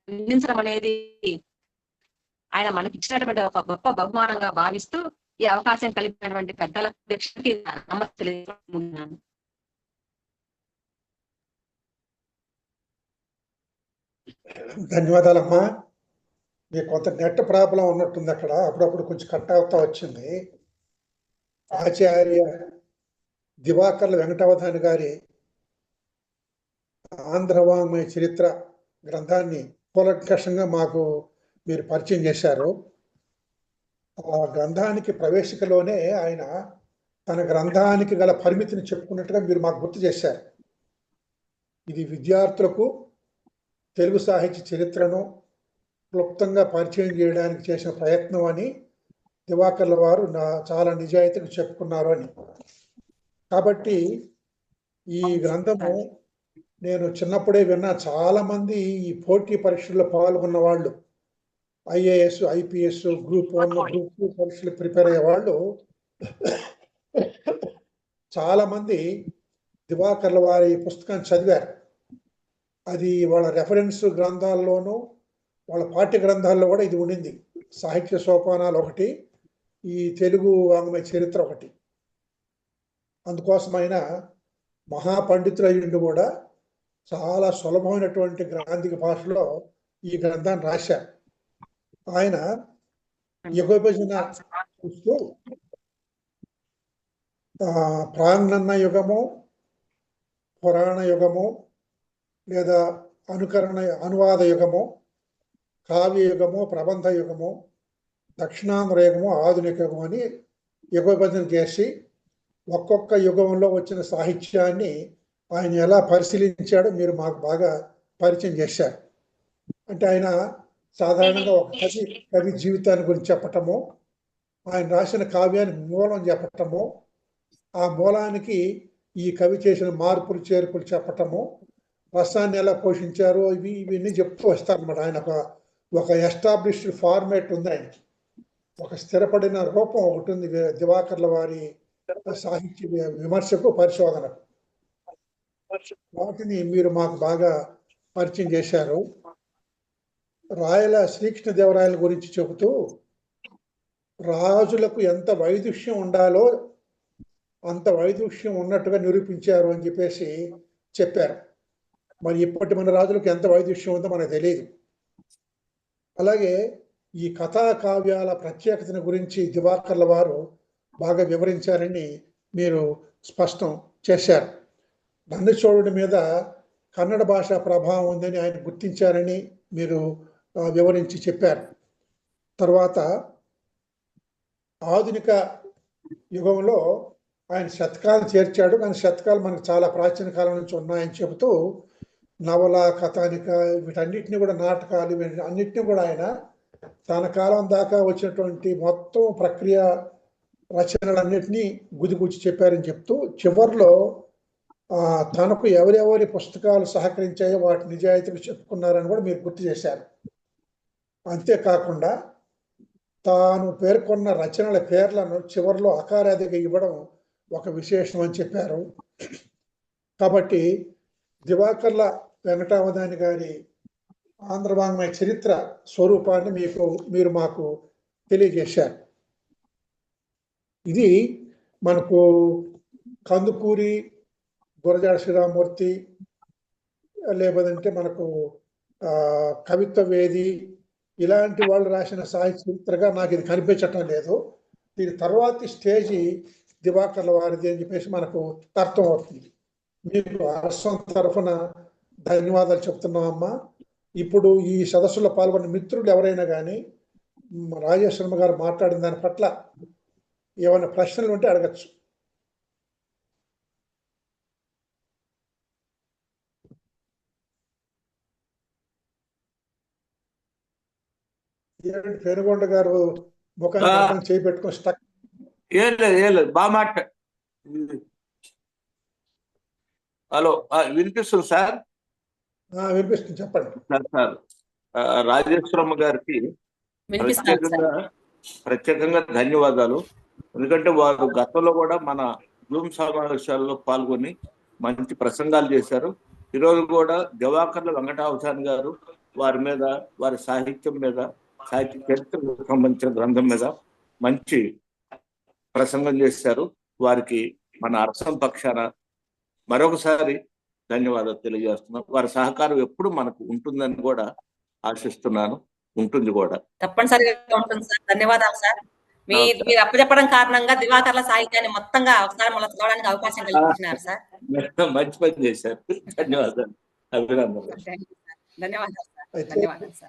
అందించడం అనేది ఆయన మనకి ఇచ్చినటువంటి ఒక గొప్ప బహుమానంగా భావిస్తూ ఈ అవకాశం కలిగినటువంటి పెద్దల అధ్యక్షుడికి నమస్కరిస్తున్నాను. ధన్యవాదాలమ్మా. మీకు కొంత నెట్ ప్రాబ్లం ఉన్నట్టుంది, అక్కడ అప్పుడప్పుడు కొంచెం కట్ అవుతా వచ్చింది. ఆచార్య దివాకర్ల వెంకటావధాని గారి ఆంధ్ర వాంగ్మయ చరిత్ర గ్రంథాన్ని కూలంకషంగా మాకు మీరు పరిచయం చేశారు. ఆ గ్రంథానికి ప్రవేశికలోనే ఆయన తన గ్రంథానికి గల పరిమితిని చెప్పుకున్నట్టుగా మీరు మాకు గుర్తు చేశారు. ఇది విద్యార్థులకు తెలుగు సాహిత్య చరిత్రను క్లుప్తంగా పరిచయం చేయడానికి చేసిన ప్రయత్నం అని దివాకర్ల వారు చాలా నిజాయితీగా చెప్పుకున్నారు అని. కాబట్టి ఈ గ్రంథము నేను చిన్నప్పుడే విన్నా. చాలా మంది ఈ పోటీ పరీక్షల్లో పాల్గొన్న వాళ్ళు, ఐఏఎస్, ఐపీఎస్, గ్రూప్ 1, గ్రూప్ 2 పరీక్షలు ప్రిపేర్ అయ్యే వాళ్ళు చాలా మంది దివాకర్ల వారి పుస్తకాన్ని చదివారు. అది వాళ్ళ రెఫరెన్స్ గ్రంథాల్లోనూ వాళ్ళ పాఠ్య గ్రంథాల్లో కూడా ఇది ఉండింది. సాహిత్య సోపానాలు ఒకటి, ఈ తెలుగు వాంగ్మయ చరిత్ర ఒకటి. అందుకోసమైన మహాపండితులయ్యుండి కూడా చాలా సులభమైనటువంటి గ్రాంధిక భాషలో ఈ గ్రంథాన్ని రాశారు. ఆయన యుగ విభజన చూస్తూ ప్రాంగణ యుగము, పురాణ యుగము, లేదా అనువాద యుగము, కావ్య యుగము, ప్రబంధ యుగము, దక్షిణాంధ్ర యుగము, ఆధునిక యుగం అని యుగ విభజన చేసి ఒక్కొక్క యుగంలో వచ్చిన సాహిత్యాన్ని ఆయన ఎలా పరిశీలించాడో మీరు మాకు బాగా పరిచయం చేశారు. అంటే ఆయన సాధారణంగా ఒక కవి జీవితాన్ని గురించి చెప్పటము, ఆయన రాసిన కావ్యానికి మూలం చెప్పటము, ఆ మూలానికి ఈ కవి చేసిన మార్పులు చేర్పులు చెప్పటము, రసాన్ని ఎలా పోషించారో ఇవన్నీ చెప్తూ వస్తారన్నమాట. ఆయన ఒక ఎస్టాబ్లిష్డ్ ఫార్మేట్ ఉంది ఆయనకి, ఒక స్థిరపడిన రూపం ఒకటి ఉంది దివాకర్ల వారి సాహిత్య విమర్శకు, పరిశోధనకు. వాటిని మీరు మాకు బాగా పరిచయం చేశారు. రాయల శ్రీకృష్ణదేవరాయల గురించి చెబుతూ రాజులకు ఎంత వైదుష్యం ఉండాలో అంత వైదుష్యం ఉన్నట్టుగా నిరూపించారు అని చెప్పేసి చెప్పారు. మరి ఇప్పటి మన రాజులకు ఎంత వైదుష్యం ఉందో మనకు తెలియదు. అలాగే ఈ కథా కావ్యాల ప్రత్యేకతను గురించి దివాకర్ల వారు బాగా వివరించారని మీరు స్పష్టం చేశారు. నందిచోళుడి మీద కన్నడ భాష ప్రభావం ఉందని ఆయన గుర్తించారని మీరు వివరించి చెప్పారు. తర్వాత ఆధునిక యుగంలో ఆయన శతకాలు చేర్చాడు, కానీ శతకాలు మనకు చాలా ప్రాచీన కాలం నుంచి ఉన్నాయని చెబుతూ నవల, కథానిక, వీటన్నిటిని కూడా, నాటకాలు, అన్నిటిని కూడా ఆయన తన కాలం దాకా వచ్చినటువంటి మొత్తం ప్రక్రియ రచనలన్నిటినీ గుదిగుచ్చి చెప్పారని చెప్తూ చివరిలో తనకు ఎవరెవరి పుస్తకాలు సహకరించాయో వాటి నిజాయితీగా చెప్పుకున్నారని కూడా మీరు గుర్తు చేశారు. అంతేకాకుండా తాను పేర్కొన్న రచనల పేర్లను చివరిలో అకారాదిగా ఇవ్వడం ఒక విశేషం అని చెప్పారు. కాబట్టి దివాకర్ల వెంకటావధాని గారి ఆంధ్ర వాంగ్మయ చరిత్ర స్వరూపాన్ని మీరు మాకు తెలియజేశారు. ఇది మనకు కందుకూరి, గురజాడ శ్రీరామమూర్తి, లేదంటే మనకు కవిత్వ వేది, ఇలాంటి వాళ్ళు రాసిన సాహిత్య చరిత్రగా నాకు ఇది కనిపించటం లేదు. దీని తర్వాతి స్టేజీ దివాకర్ల వారిది అని చెప్పేసి మనకు అర్థం అవుతుంది. మీకు అరసం తరఫున ధన్యవాదాలు చెప్తున్నామమ్మా. ఇప్పుడు ఈ సదస్సులో పాల్గొన్న మిత్రులు ఎవరైనా కానీ రాజేశ్వరమ్మ గారు మాట్లాడిన దాని పట్ల ఏమైనా ప్రశ్నలు ఉంటే అడగచ్చు. పెనుగొండ గారు ముఖాన్ని చేయి పెట్టుకొని స్టక్. ఏం లేదు బాగా మాట. హలో, వినిపిస్తుంది సార్? వినిపిస్తుంది, చెప్పండి సార్. రాజేశ్వరమ్మ గారికి ప్రత్యేకంగా ధన్యవాదాలు. ఎందుకంటే వారు గతంలో కూడా మన జూమ్ సమావేశాల్లో పాల్గొని మంచి ప్రసంగాలు చేశారు. ఈరోజు కూడా దివాకర్ల వెంకటావధాని గారు వారి మీద, వారి సాహిత్యం మీద, సాహిత్య చరిత్రకు సంబంధించిన గ్రంథం మీద మంచి ప్రసంగం చేశారు. వారికి మన అర్సం పక్షాన మరొకసారి ధన్యవాదాలు తెలియజేస్తున్నాం. వారి సహకారం ఎప్పుడు మనకు ఉంటుందని కూడా ఆశిస్తున్నాను. ఉంటుంది కూడా, తప్పనిసరిగా ఉంటుంది సార్. ధన్యవాదాలు సార్. మీరు అప్పచెప్పడం కారణంగా దివాకర్ల సాహిత్యాన్ని మొత్తంగా ఒకసారి మనం చదవడానికి అవకాశం కల్పించినారు సార్. మంచి పని చేశారు. ధన్యవాదాలు, అభినందనలు. ధన్యవాదాలు సార్.